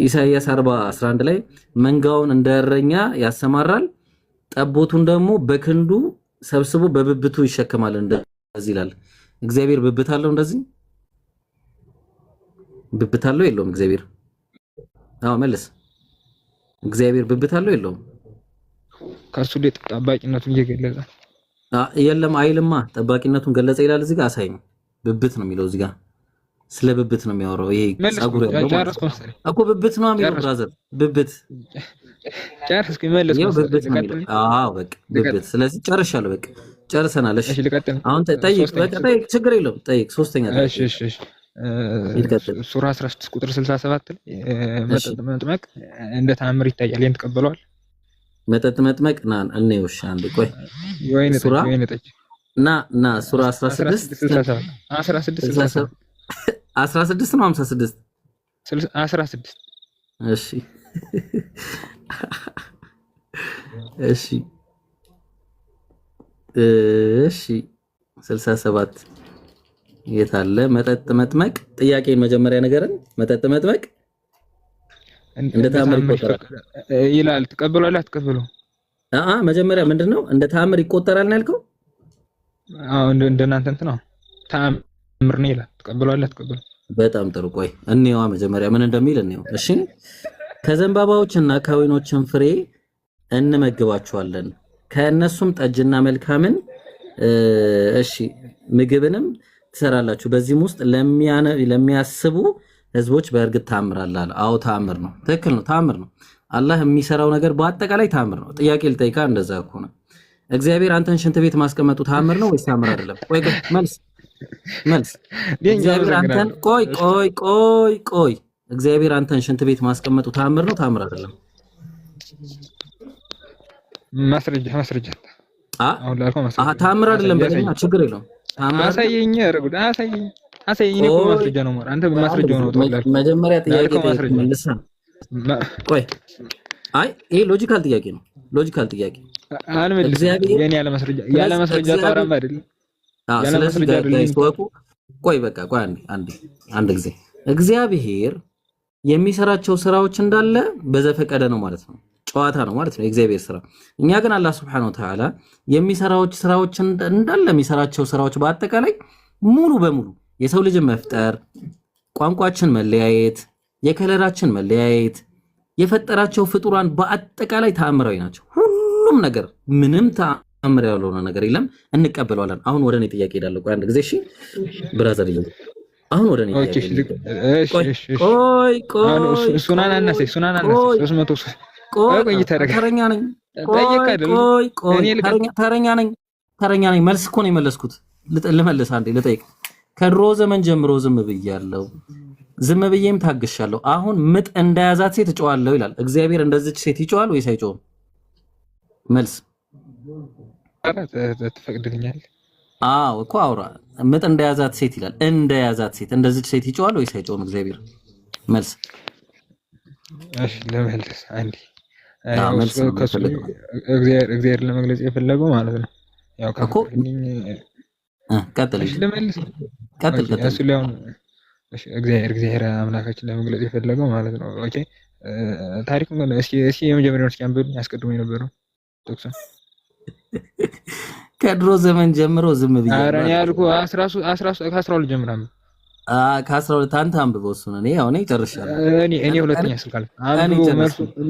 ኢሳይያስ 40:11 ላይ መንጋውን እንደ እረኛ ያሰማራል፣ ጠቦቱን ደግሞ በክንዱ ሰብስቦ በብብቱ ይሸከማል እንደዚህ ይላል። እግዚአብሔር ብብት አለው? እንደዚህ ብብት አለው የለውም? እግዚአብሔር አዎ፣ መልስ። እግዚአብሔር ብብት አለው የለውም? ከሱ ላይ ጠባቂነቱን እየገለጸ የለም አይልማ። ጠባቂነቱን ገለጸ ይላል እዚህ ጋር። አሳይኝ። ብብት ነው የሚለው እዚህ ጋር። ስለ ብብት ነው የሚያወራው። ይሄ ጸጉር ያለው እኮ ብብት ነው የሚለው ብራዘር። ብብት ጨርስ ከመለስ ነው ብብት ነው የሚለው። አዎ በቃ ብብት። ስለዚህ ጨርሻለሁ። በቃ ጨርሰናል። እሺ አሁን ጠይቅ። በቃ ጠይቅ፣ ችግር የለውም ጠይቅ። ሶስተኛ እሺ ሱራ 16 ቁጥር 67 ላይ መጠጥ መጥመቅ እንደ ተአምር ይታያል። ይሄን ተቀበለዋል? መጠጥ መጥመቅ ና እንየውሽ አንዴ ቆይ። ሱራ ና ሱራ 16 16 ነው 56 16 እሺ እሺ እሺ 67 የት አለ? መጠጥ መጥመቅ። ጥያቄን መጀመሪያ ነገርን መጠጥ መጥመቅ እንደ ተአምር ይቆጠራል ይላል። ተቀበሏል አትቀበሉ? መጀመሪያ ምንድነው እንደ ተአምር ይቆጠራል ነው ያልከው? አዎ እንደናንተ እንትን ነው ተአምር ነው ይላል። ተቀበሏል አትቀበሉ? በጣም ጥሩ። ቆይ እንየዋ መጀመሪያ ምን እንደሚል እንየው። እሺ ከዘንባባዎችና ከወይኖችም ፍሬ እንመግባችኋለን፣ ከእነሱም ጠጅና መልካምን እሺ ምግብንም ትሰራላችሁ፣ በዚህም ውስጥ ለሚያስቡ ህዝቦች በእርግጥ ታምራል አለ። አዎ ታምር ነው። ትክክል ነው። ታምር ነው። አላህ የሚሰራው ነገር በአጠቃላይ ታምር ነው። ጥያቄ ልጠይቃ እንደዛ ከሆነ እግዚአብሔር አንተን ሽንት ቤት ማስቀመጡ ታምር ነው ወይስ ታምር አይደለም? ቆይ መልስ። እግዚአብሔር አንተን ቆይ እግዚአብሔር አንተን ሽንት ቤት ማስቀመጡ ታምር ነው ታምር አይደለም? ማስረጃ አሁን ላልከው ማስረጃ ታምር አይደለም በለኛ፣ ችግር የለውም። አሳየኝ ረጉድ አሳየኝ እኮ ማስረጃ ነው ማለት አንተ በማስረጃው ነው ተወላልኩ። መጀመሪያ ጥያቄ መልስ። ቆይ አይ ይሄ ሎጂካል ጥያቄ ነው። ሎጂካል ጥያቄ እግዚአብሔር የኔ ያለ ማስረጃ ታወራም አይደል? ያለ ማስረጃ አይደል? ቆይ በቃ ቆይ አንድ ጊዜ እግዚአብሔር የሚሰራቸው ስራዎች እንዳለ በዘፈቀደ ነው ማለት ነው። ጨዋታ ነው ማለት ነው የእግዚአብሔር ስራ። እኛ ግን አላህ Subhanahu Wa Ta'ala ስራዎች እንዳለ የሚሰራቸው ስራዎች በአጠቃላይ ሙሉ በሙሉ የሰው ልጅ መፍጠር፣ ቋንቋችን መለያየት፣ የከለራችን መለያየት፣ የፈጠራቸው ፍጡራን በአጠቃላይ ተአምራዊ ናቸው። ሁሉም ነገር ምንም ተአምር ያልሆነ ነገር የለም። እንቀበለዋለን። አሁን ወደ እኔ ጥያቄ ሄዳለሁ። ቆይ አንድ ጊዜ እሺ ብራዘር ይሁን። አሁን ወደ እኔ ጥያቄ ቆይ ሱናና 300 ቆይ ተረኛ ነኝ። መልስ እኮ ነው የመለስኩት። ልመልስ አንዴ ልጠይቅ። ከድሮ ዘመን ጀምሮ ዝም ብያለሁ፣ ዝም ብዬም ታግሻለሁ። አሁን ምጥ እንደያዛት ሴት እጮዋለሁ ይላል እግዚአብሔር። እንደዚች ሴት ይጮዋል ወይስ አይጮህም? መልስ። ተፈቅድልኛል? አዎ እኮ አውራ። ምጥ እንደያዛት ሴት ይላል። እንደያዛት ሴት እንደዚች ሴት ይጮዋል ወይስ አይጮህም እግዚአብሔር? መልስ። እሺ ለመልስ አንዴ እግዚአብሔር ለመግለጽ የፈለገው ማለት ነው። ያው ከፈቀድልኝ ቀጥል። እሱ ላይ አሁን እግዚአብሔር አምላካችን ለመግለጽ የፈለገው ማለት ነው። ኦኬ ታሪክ እስኪ የመጀመሪያውን እስኪ አንብብልኝ። አስቀድሞ የነበረው ጥቅስ ከድሮ ዘመን ጀምሮ ዝም ብዬ ኧረ እኔ ያልኩህ 12 ጀምሮ አንብብ። ከ12 አንተ አንብበው እሱን። እኔ አሁን ጨርሻለሁ። እኔ ሁለተኛ ስልክ አለ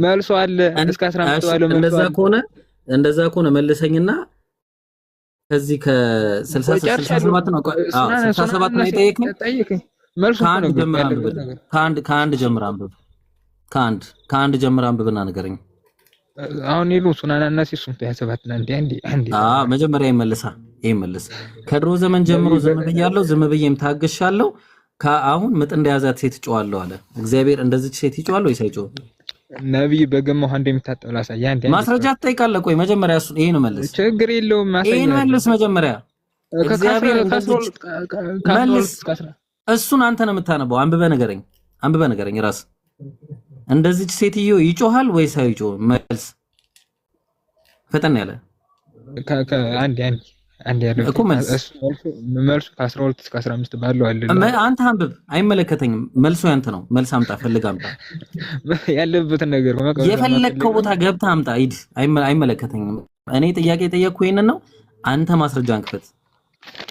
መልሶ አለ እስከ 15 ባለው መልሶ እንደዛ ከሆነ መልሰኝና ከዚህ ከ67 ነው 67 ነው የጠየቀኝ። መልሶ ከአንድ ጀምር አንብብ። ከአንድ ጀምር አንብብና ንገረኝ። አሁን ይሉ ሱናናና ሲሱም 27 እና አንዴ መጀመሪያ ይመልስ። ከድሮ ዘመን ጀምሮ ዝም ብያለሁ፣ ዝም ብዬም ታግሻለሁ። ከአሁን ምጥ እንደያዛት ሴት እጮዋለሁ አለ እግዚአብሔር። እንደዚች ሴት ይጮዋል ወይስ አይጮህም? ነብይ በገማው እንደሚታጠብ ላሳይ። ማስረጃ ትጠይቃለህ? ቆይ መጀመሪያ እሱ ይሄን መልስ። ችግር የለውም ማሳያ። ይሄን መልስ መጀመሪያ። እግዚአብሔር መልስ። እሱን አንተ ነው የምታነበው። አንብበህ ንገረኝ ራስህ። እንደዚች ሴትዮ ይጮሃል ወይስ አይጮህም? መልስ ፈጠን ያለ አንድ ያለው እኮ መልሱ ከ12 እስከ 15 ባለው አለ። አንተ አንብብ፣ አይመለከተኝም። መልሱ ያንተ ነው። መልስ አምጣ፣ ፈልግ አምጣ። ያለበትን ነገር የፈለግከው ቦታ ገብተህ አምጣ። ሂድ፣ አይመለከተኝም። እኔ ጥያቄ የጠየቅኩ ይሄንን ነው። አንተ ማስረጃን ክፈት።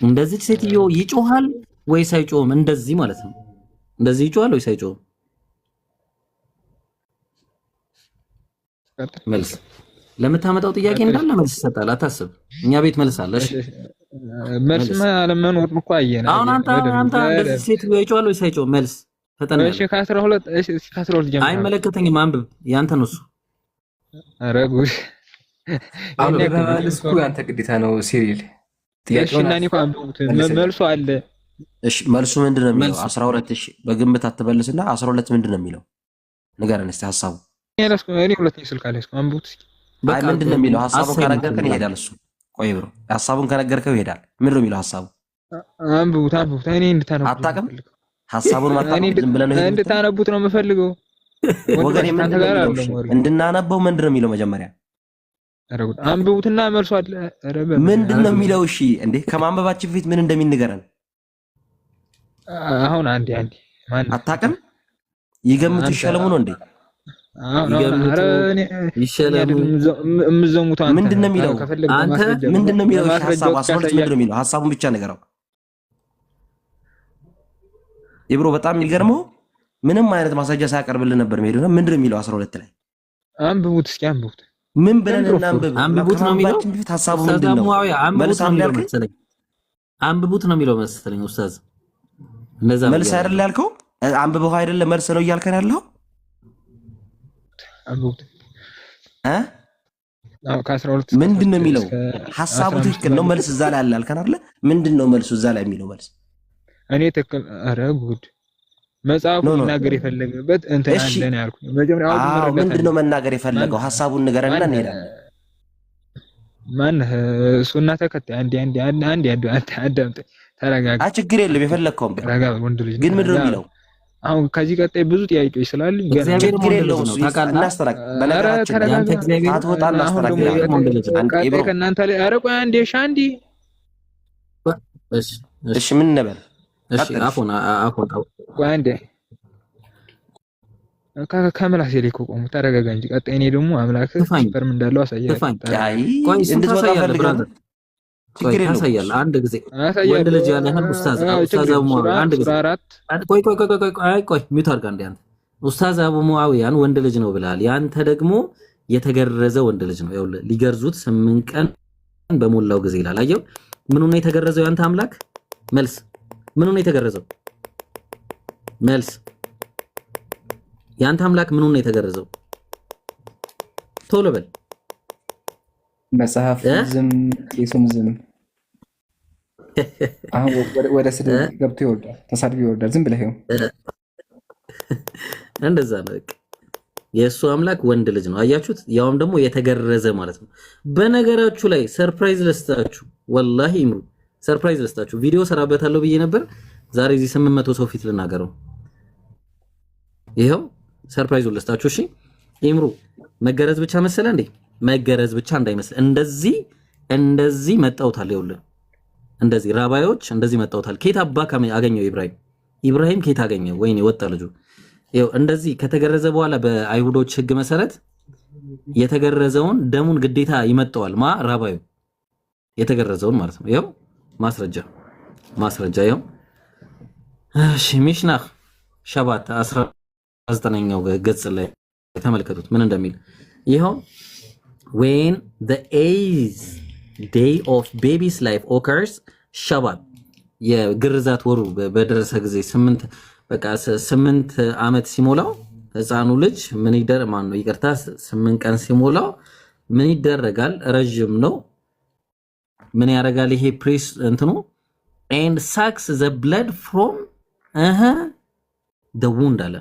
እንደዚህ ሴትዮ ይጮሃል ወይስ አይጮህም? እንደዚህ ማለት ነው። እንደዚህ ይጮሃል ወይስ አይጮህም? መልስ ለምታመጣው ጥያቄ እንዳለ መልስ ይሰጣል። አታስብ። እኛ ቤት መልስ አለ። እሺ መልስማ አለመኖር እኮ አየና። አሁን አንተ እንደዚህ ሴትዮ ይጮሃል ወይስ አይጮህም? መልስ ፈጠን። እሺ ከ12 ጀምሮ አይመለከተኝም። አንብብ። ያንተ ነው እሱ። ኧረ ጉድ! አሁን በመልስ እኮ ያንተ ግዴታ ነው ሲሪል ጥያቄው እና እኔ እኮ አንብቡት መልሱ አለ። እሺ መልሱ ምንድን ነው የሚለው? 12 እሺ በግምት አትበልስና 12 ምንድን ነው የሚለው? ንገረን እስቲ ሐሳቡ። እኔ ሁለተኛ ስልክ አለ እስኪ አንብቡት እስኪ። አይ ምንድን ነው የሚለው? ሐሳቡን ከነገርከን ይሄዳል እሱ። ቆይ ብሮ ሐሳቡን ከነገርከው ይሄዳል። ምንድን ነው የሚለው ሐሳቡ? አንብቡት። እኔ እንድታነቡት አታውቅም? ሐሳቡን ማታውቁ ዝም ብለን ነው እንድታነቡት ነው የምፈልገው። ወገኔ እንድናነበው ምንድን ነው የሚለው መጀመሪያ? አንብቡትና መልሱ አለ። ምንድን ነው የሚለው? እሺ እንዴ ከማንበባችን በፊት ምን እንደሚነገረን አሁን አንዴ ማን አታውቅም? ይገምቱ ይሸለሙ ነው እንዴ? ይገምቱ ይሸለሙ። እምዘሙት አንተ ምንድን ነው የሚለው? አንተ ምንድን ነው የሚለው? ሐሳቡ 12 ምንድን ነው የሚለው? ሐሳቡን ብቻ ንገረው ይብሮ። በጣም የሚገርመው ምንም አይነት ማስረጃ ሳያቀርብልን ነበር የሚሄደው። ምንድን ነው የሚለው 12 ላይ? አንብቡት እስኪ አንብቡት። ምን ብለን እናንብብ? አንብቡት ነው የሚለው ሐሳቡ ምንድን ነው? መልስ አንብቡት ነው የሚለው መሰለኝ ኡስታዝ። እንደዛ መልስ አይደል ያልከው? አንብበው አይደለ መልስ ነው እያልከን ያለው? አንብቡት ከ12 ምንድን ነው የሚለው? ሐሳቡ ትክክል ነው። መልስ እዛ ላይ አለ አልከን አይደለ? ምንድን ነው መልሱ እዛ ላይ የሚለው መልስ? እኔ ትክክል። ኧረ ጉድ! መጽሐፉ ሊናገር የፈለገበት እንትን አለ ነው ያልኩኝ። መጀመሪያው ምንድን ነው መናገር የፈለገው? ሐሳቡን ንገረንና እንሄዳለን። ማን እሱና ተከታይ አንዴ አዳምጥ። ተረጋጋ። ችግር የለም የፈለግከውም ተረጋጋ። ወንድ ልጅ ግን ምንድን ነው የሚለው? አሁን ከዚህ ቀጣይ ብዙ ጥያቄዎች ስላሉኝ ችግር የለውም እሱ እናስተራቅ። በነገራችን ያንተ እግዚአብሔር አትወጣ እናስተራቅ። ከእናንተ ላይ ኧረ ቆይ አንዴ እሺ ምን ነበር? እሺ አፎን ቆይ አንዴ ከምላሴ ላይ ቆሙ። ተረጋጋ እንጂ ቀጣይ እኔ ደግሞ አምላክ ስፐርም እንዳለው አሳያለሁ። ቆይ እንድትወጣ ፈልጋለሁ። ቆይ ታሳያለህ። አንድ ጊዜ ወንድ ልጅ ያለህን ኡስታዝ አቡ ሙአዊያ አንድ ጊዜ ቆይ ሚውት አድርጋ እንደ አንተ ኡስታዝ አቡ ሙአዊያን ወንድ ልጅ ነው ብለሃል። ያንተ ደግሞ የተገረዘ ወንድ ልጅ ነው። ይኸውልህ ሊገርዙት 8 ቀን በሞላው ጊዜ ይላል። አየው ምኑ ነው የተገረዘው? ያንተ አምላክ መልስ ምኑ ነው የተገረዘው? መልስ ያንተ አምላክ ምኑ ነው የተገረዘው? ቶሎ በል። መጽሐፍ ዝም ቄሱም ዝም። አሁን ወደ ስድብ ገብቶ ይወርዳል፣ ተሳድቦ ይወርዳል። ዝም ብለህ ይኸው እንደዛ ነው። በቃ የእሱ አምላክ ወንድ ልጅ ነው። አያችሁት? ያውም ደግሞ የተገረዘ ማለት ነው። በነገራችሁ ላይ ሰርፕራይዝ ልስጣችሁ፣ ወላሂ ይምሩ ሰርፕራይዝ ልስጣችሁ። ቪዲዮ ሰራበታለሁ ብዬ ነበር። ዛሬ እዚህ 800 ሰው ፊት ልናገረው። ይሄው ሰርፕራይዝ ልስጣችሁ። እሺ ይምሩ መገረዝ ብቻ መሰለ እንዴ? መገረዝ ብቻ እንዳይመስል። እንደዚህ መጣውታል። ይኸውልህ እንደዚህ ራባዮች እንደዚህ መጣውታል። ኬት አባ አገኘው ኢብራሂም ኬት አገኘው? ወይኔ ወጣ ልጁ። ይኸው እንደዚህ ከተገረዘ በኋላ በአይሁዶች ሕግ መሰረት የተገረዘውን ደሙን ግዴታ ይመጣዋል። ራባዩ የተገረዘውን ማለት ነው። ይኸው ማስረጃ ይኸው። እሺ ሚሽናህ ሸባት 19ኛው ገጽ ላይ ተመልከቱት ምን እንደሚል። ይኸው when the 8th day of baby's life occurs ሸባት የግርዛት ወሩ በደረሰ ጊዜ 8 ዓመት ሲሞላው ህፃኑ ልጅ ምን ማን ነው ይቅርታ 8 ቀን ሲሞላው ምን ይደረጋል? ረጅም ነው። ምን ያደርጋል? ይሄ ፕሪስ እንትኑ and sucks the blood from the wound አለ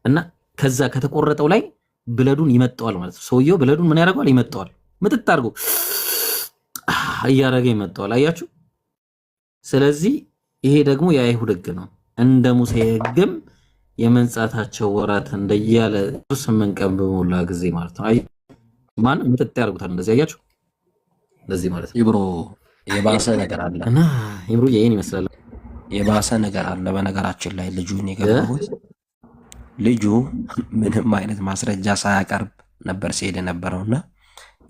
እና ከዛ ከተቆረጠው ላይ ብለዱን ይመጣዋል ማለት ነው። ሰውየው ብለዱን ምን ያደርጋል? ይመጣዋል። ምጥጥ አድርጎ እያደረገ ይመጣዋል። አያችሁ? ስለዚህ ይሄ ደግሞ የአይሁድ ሕግ ነው። እንደ ሙሴ ሕግም የመንጻታቸው ወራት እንደያለ 8 ቀን በሞላ ጊዜ ማለት ነው። አይ ማን ምጥጥ ያደርጉታል እንደዚህ። አያችሁ? ለዚህ ማለት ነው። ይብሮ የባሰ ነገር አለ እና ይምሩ ይሄን ይመስላል። የባሰ ነገር አለ። በነገራችን ላይ ልጁን የገባሁት ልጁ ምንም አይነት ማስረጃ ሳያቀርብ ነበር ሲሄድ የነበረውና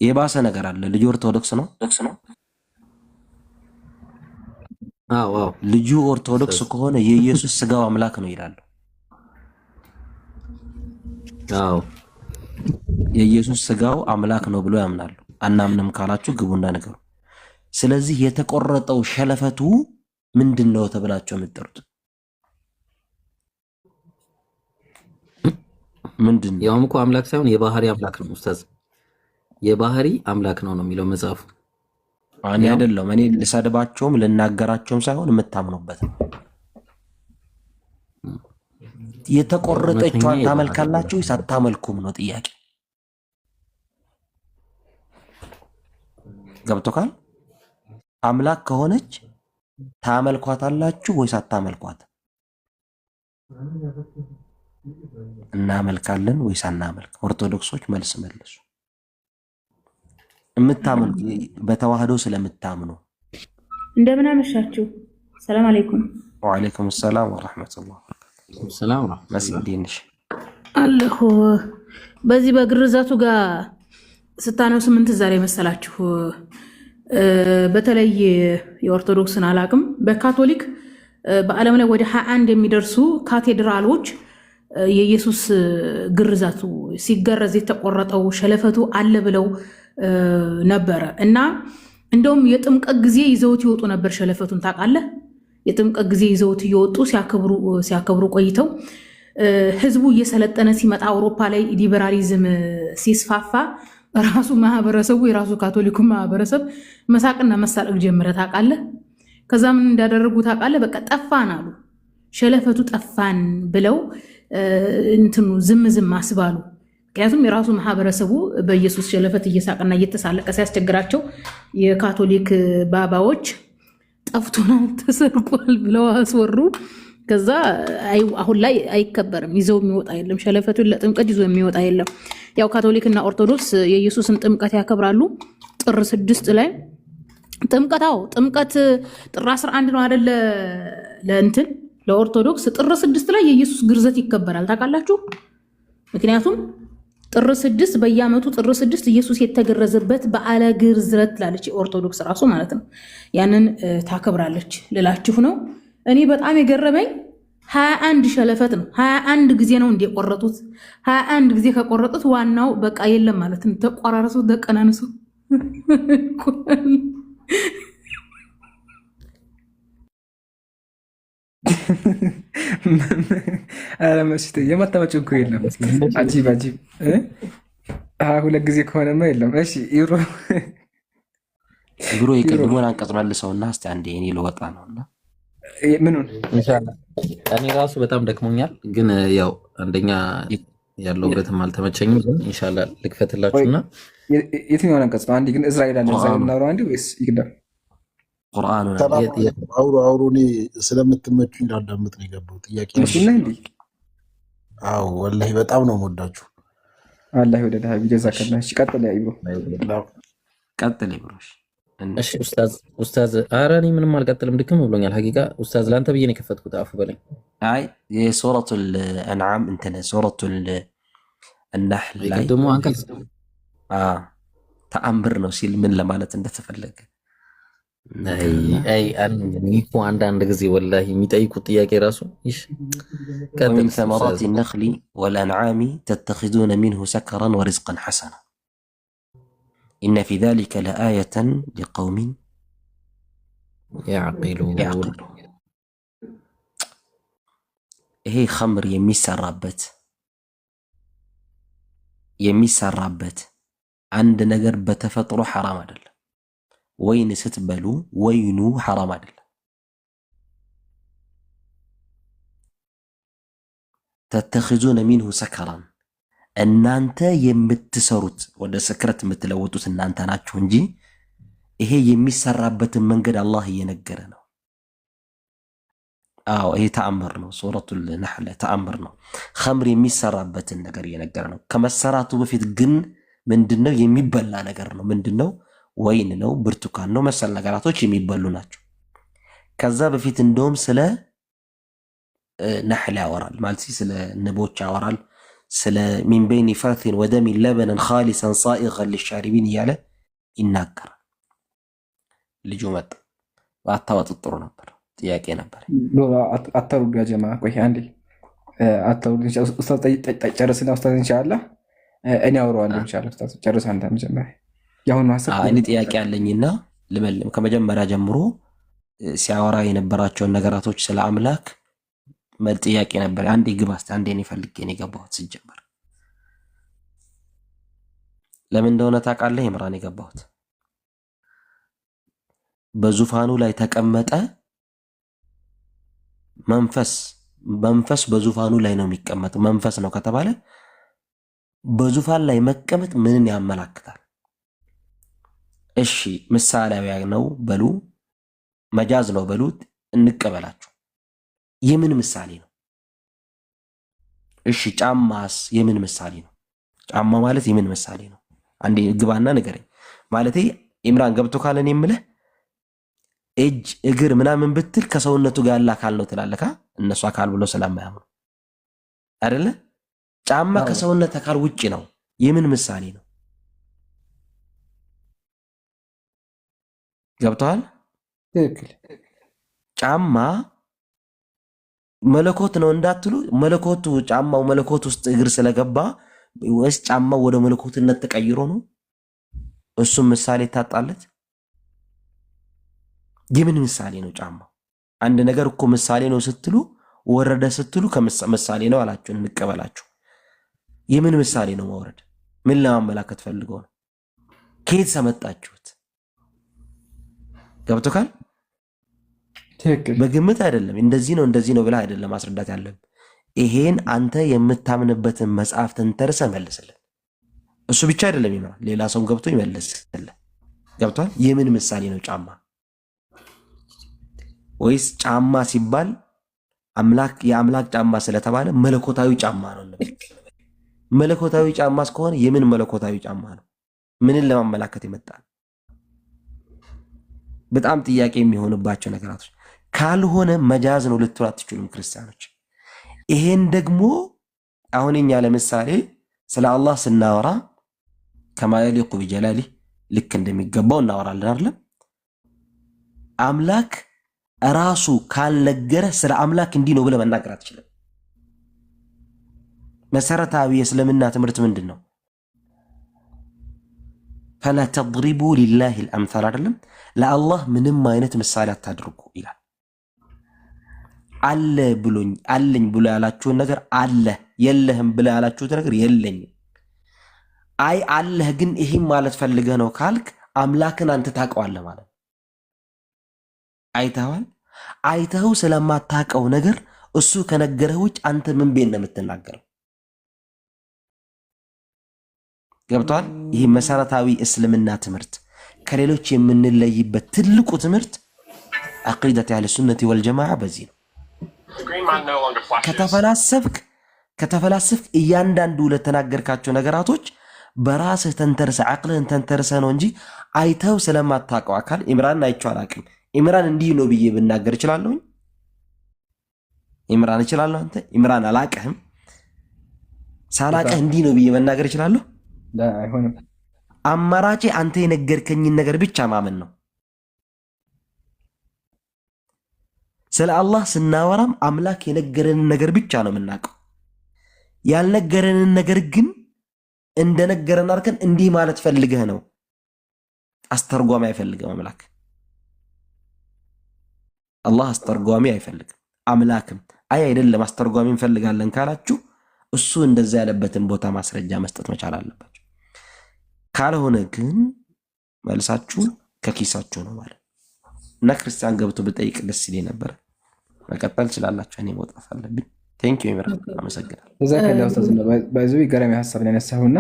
የባሰ ነገር አለ። ልጁ ኦርቶዶክስ ነው። አዎ ልጁ ኦርቶዶክስ ከሆነ የኢየሱስ ስጋው አምላክ ነው ይላሉ። አዎ የኢየሱስ ስጋው አምላክ ነው ብሎ ያምናሉ። አናምንም ካላችሁ ግቡና ነገሩ። ስለዚህ የተቆረጠው ሸለፈቱ ምንድነው ተብላችሁ የምትጠሩት ምንድነው? ያውም እኮ አምላክ ሳይሆን የባህሪ አምላክ ነው ኡስታዝ። የባህሪ አምላክ ነው የሚለው መጽሐፉ። እኔ አይደለም እኔ ልሰድባቸውም ልናገራቸውም ሳይሆን የምታምኑበት ነው። የተቆረጠችዋን ታመልካላችሁ ወይስ አታመልኩም ነው ጥያቄ። ገብቶካል? አምላክ ከሆነች ታመልኳታላችሁ ወይስ አታመልኳት? እናመልካለን ወይስ አናመልክ? ኦርቶዶክሶች መልስ መልሱ። የምታመልኩ በተዋህዶ ስለምታምኑ። እንደምን አመሻችሁ። ሰላም አለይኩም። ወአለይኩም ሰላም ወራህመቱላህ። ሰላም ነው መስጊድንሽ አለሁ። በዚህ በግርዛቱ ጋር ስታነሱ ምን ትዝ አለኝ መሰላችሁ? በተለይ የኦርቶዶክስን አላቅም፣ በካቶሊክ በዓለም ላይ ወደ 21 የሚደርሱ ካቴድራሎች የኢየሱስ ግርዛቱ ሲገረዝ የተቆረጠው ሸለፈቱ አለ ብለው ነበረ እና እንደውም የጥምቀት ጊዜ ይዘውት ይወጡ ነበር። ሸለፈቱን ታውቃለህ? የጥምቀት ጊዜ ይዘውት እየወጡ ሲያከብሩ ቆይተው ህዝቡ እየሰለጠነ ሲመጣ አውሮፓ ላይ ሊበራሊዝም ሲስፋፋ ራሱ ማህበረሰቡ የራሱ ካቶሊኩ ማህበረሰብ መሳቅና መሳለቅ ጀመረ። ታውቃለህ? ከዛ ምን እንዳደረጉ ታውቃለህ? በቃ ጠፋን አሉ። ሸለፈቱ ጠፋን ብለው እንትኑ ዝም አስባሉ። ምክንያቱም የራሱ ማህበረሰቡ በኢየሱስ ሸለፈት እየሳቀና እየተሳለቀ ሲያስቸግራቸው የካቶሊክ ባባዎች ጠፍቶናል፣ ተሰርቋል ብለው አስወሩ። ከዛ አሁን ላይ አይከበርም፣ ይዘው የሚወጣ የለም። ሸለፈቱን ለጥምቀት ይዞ የሚወጣ የለም። ያው ካቶሊክና ኦርቶዶክስ የኢየሱስን ጥምቀት ያከብራሉ ጥር 6 ላይ ጥምቀት ጥር 11 ነው አይደለ? ለእንትን ለኦርቶዶክስ ጥር 6 ላይ የኢየሱስ ግርዘት ይከበራል። ታውቃላችሁ? ምክንያቱም ጥር 6 በየዓመቱ ጥር 6 ኢየሱስ የተገረዘበት በዓለ ግርዘት ላለች ኦርቶዶክስ ራሱ ማለት ነው። ያንን ታከብራለች ልላችሁ ነው። እኔ በጣም የገረመኝ 21 ሸለፈት ነው። 21 ጊዜ ነው እንደቆረጡት። 21 ጊዜ ከቆረጡት ዋናው በቃ የለም ማለት ነው። ተቆራረሱ፣ ተቀናንሱ። ኧረ መስቴ የማታመጭ እኮ የለም። አጂብ 22 ጊዜ ከሆነማ የለም። እሺ ብሮ የቅድሞን አንቀጽ መልሰውና እስቲ አንዴ እኔ ልወጣ ነውና ምኑን ኢንሻአላህ። እኔ ራሱ በጣም ደክሞኛል፣ ግን ያው አንደኛ ያለውበትም አልተመቸኝም። ግን ኢንሻአላህ ልክፈትላችሁና የትኛውን አንቀጽ ነው? አንዴ ግን እስራኤል እናውራ አንዴ ወይስ ይቅደም? ቁርአኑ አውሩ። እኔ ስለምትመቹኝ ላዳምጥ ነው የገባው። ጥያቄ አዎ፣ ወላሂ በጣም ነው የምወዳችሁ። አላህ ወደ ጀዛከላ። እሺ ቀጥል ያ ኢብሮ፣ ቀጥል ኢብሮሽ። እሺ ኡስታዝ፣ ኧረ እኔ ምንም አልቀጥልም፣ ድክም ብሎኛል ሀቂቃ። ኡስታዝ ለአንተ ብዬ ነው የከፈትኩት፣ አፉ በለኝ። አይ የሱረቱል አንዓም እንትን ሱረቱል النحل ላይ ደግሞ አንቀጽ ተአምር ነው ሲል ምን ለማለት እንደተፈለገ እኮ አንዳንድ ጊዜ ወላሂ የሚጠይቁት ጥያቄ ራሱ ومن ثمرات النخل والأنعام تتخذون منه سكرا ورزقا حسنا إن في ذلك لآية لقوم يعقلون هي خمر የሚሰራበት አንድ ነገር በተፈጥሮ ሐራም አይደለም። ወይን ስትበሉ ወይኑ ሐራም አይደለም። ተተخذون منه سكرا እናንተ የምትሰሩት ወደ ስክረት የምትለውጡት እናንተ ናችሁ እንጂ ይሄ የሚሰራበትን መንገድ አላህ እየነገረ ነው። አዎ ይሄ ተአምር ነው። ሱረቱል ነህል ተአምር ነው። ኸምር የሚሰራበትን ነገር እየነገረ ነው። ከመሰራቱ በፊት ግን ምንድነው የሚበላ ነገር ነው። ምንድነው? ወይን ነው፣ ብርቱካን ነው፣ መሰል ነገራቶች የሚበሉ ናቸው። ከዛ በፊት እንደውም ስለ ነሕል ያወራል ማለት ስለ ንቦች ያወራል። ስለ ሚን በይኒ ፈርቲን ወደሚን ለበነን ኻሊሰን ሳኢገን ሊሻሪቢን እያለ ይናገራል። ልጁ መጣ። ባታወጡት ጥሩ ነበር። ጥያቄ ነበር። አታሩዱ ያ ጀማ። ቆይ አንዴ አታሩዱ። ኡስታዝ ጨርስና ኡስታዝ ኢንሻአላህ እኔ አወራዋለሁ። ኢንሻአላህ ኡስታዝ ጨርስ አንተ መጀመሪያ። ያሁን ማሰብ እኔ ጥያቄ አለኝና ልመልም። ከመጀመሪያ ጀምሮ ሲያወራ የነበራቸውን ነገራቶች ስለ አምላክ ጥያቄ ነበር። አንዴ ግባ እስቲ። አንዴ እኔ ፈልጌ ነው የገባሁት። ሲጀመር ለምን እንደሆነ ታውቃለህ? ኢምራን የገባሁት በዙፋኑ ላይ ተቀመጠ። መንፈስ በዙፋኑ ላይ ነው የሚቀመጠው። መንፈስ ነው ከተባለ በዙፋን ላይ መቀመጥ ምንን ያመላክታል? እሺ ምሳሌያዊ ነው በሉ፣ መጃዝ ነው በሉት፣ እንቀበላችሁ። የምን ምሳሌ ነው? እሺ ጫማስ የምን ምሳሌ ነው? ጫማ ማለት የምን ምሳሌ ነው? አንዴ ግባና ንገረኝ። ማለቴ ኢምራን ገብቶ ካለን የምልህ እጅ እግር ምናምን ብትል ከሰውነቱ ጋር ያለ አካል ነው ትላለካ። እነሱ አካል ብሎ ስለማያምኑ አይደለ? ጫማ ከሰውነት አካል ውጪ ነው። የምን ምሳሌ ነው? ገብቷል? ትክክል። ጫማ መለኮት ነው እንዳትሉ፣ መለኮቱ ጫማው መለኮት ውስጥ እግር ስለገባ ወይስ ጫማው ወደ መለኮትነት ተቀይሮ ነው? እሱም ምሳሌ ታጣለት። የምን ምሳሌ ነው ጫማው? አንድ ነገር እኮ ምሳሌ ነው ስትሉ ወረደ ስትሉ ከምሳሌ ነው አላችሁ፣ እንቀበላችሁ። የምን ምሳሌ ነው መውረድ? ምን ለማመላከት ፈልገው ነው? ከየት ሰመጣችሁት? ገብቶካል? ትክክል። በግምት አይደለም። እንደዚህ ነው ብለህ አይደለም ማስረዳት ያለብህ። ይሄን አንተ የምታምንበትን መጽሐፍ ተንተርሰህ መልስልን። እሱ ብቻ አይደለም ይመራል፣ ሌላ ሰው ገብቶ ይመልስልን። ገብቷል? የምን ምሳሌ ነው ጫማ? ወይስ ጫማ ሲባል የአምላክ ጫማ ስለተባለ መለኮታዊ ጫማ ነው እንበል? መለኮታዊ ጫማ እስከሆነ የምን መለኮታዊ ጫማ ነው? ምንን ለማመላከት ይመጣል? በጣም ጥያቄ የሚሆንባቸው ነገራቶች ካልሆነ መጃዝ ነው ልትሉ አትችሉም ክርስቲያኖች። ይሄን ደግሞ አሁን እኛ ለምሳሌ ስለ አላህ ስናወራ ከማ የሊቁ ቢጀላሊ ልክ እንደሚገባው እናወራለን አይደለም? አምላክ ራሱ ካልነገረ ስለ አምላክ እንዲህ ነው ብለህ መናገር አትችልም። መሰረታዊ የእስልምና ትምህርት ምንድን ነው? ፈላ ተድሪቡ ሊላሂ አልአምሳል አይደለም? ለአላህ ምንም አይነት ምሳሌ አታድርጉ ይላል። አለ ብሎኝ አለኝ ብሎ ያላችሁን ነገር አለ፣ የለህም ብሎ ያላችሁት ነገር የለኝም። አይ አለህ ግን ይህም ማለት ፈልገህ ነው ካልክ አምላክን አንተ ታውቀዋለህ ማለት ነው። አይተኸዋል? አይተኸው ስለማታውቀው ነገር እሱ ከነገረህ ውጭ አንተ ምን ቤት ነው የምትናገረው? ገብቷል? ይህ መሰረታዊ እስልምና ትምህርት ከሌሎች የምንለይበት ትልቁ ትምህርት አቂደት አህለ ሱነቲ ወልጀማዓ በዚህ ነው። ከተፈላሰፍክ እያንዳንዱ ለተናገርካቸው ነገራቶች በራስህ ተንተርሰህ አቅልህን ተንተርሰህ ነው እንጂ አይተው ስለማታውቀው አካል ኢምራን አይቼው አላውቅም፣ ኢምራን እንዲህ ነው ብዬ ብናገር እችላለሁ? ኢምራን እችላለሁ? አንተ ኢምራን አላውቅህም፣ ሳላውቅህ እንዲህ ነው ብዬ መናገር እችላለሁ? አይሆንም። አማራጭ አንተ የነገርከኝን ነገር ብቻ ማመን ነው። ስለ አላህ ስናወራም አምላክ የነገረንን ነገር ብቻ ነው የምናውቀው። ያልነገረንን ነገር ግን እንደነገረን አድርገን እንዲህ ማለት ፈልገህ ነው። አስተርጓሚ አይፈልግም አምላክ። አላህ አስተርጓሚ አይፈልግም። አምላክም አይ አይደለም አስተርጓሚ እንፈልጋለን ካላችሁ እሱ እንደዛ ያለበትን ቦታ ማስረጃ መስጠት መቻል አለባችሁ። ካልሆነ ግን መልሳችሁ ከኪሳችሁ ነው ማለት እና ክርስቲያን ገብቶ ብጠይቅ ደስ ይለኝ ነበር። መቀጠል ትችላላችሁ። እኔ መውጣት አለብኝ። ቴንክ ዩ ኢምራን፣ አመሰግናለሁ። እዛ ካለ ኡስታዝ ነው ባይዙ ገራሚ ሐሳብ ላይ ያነሳውና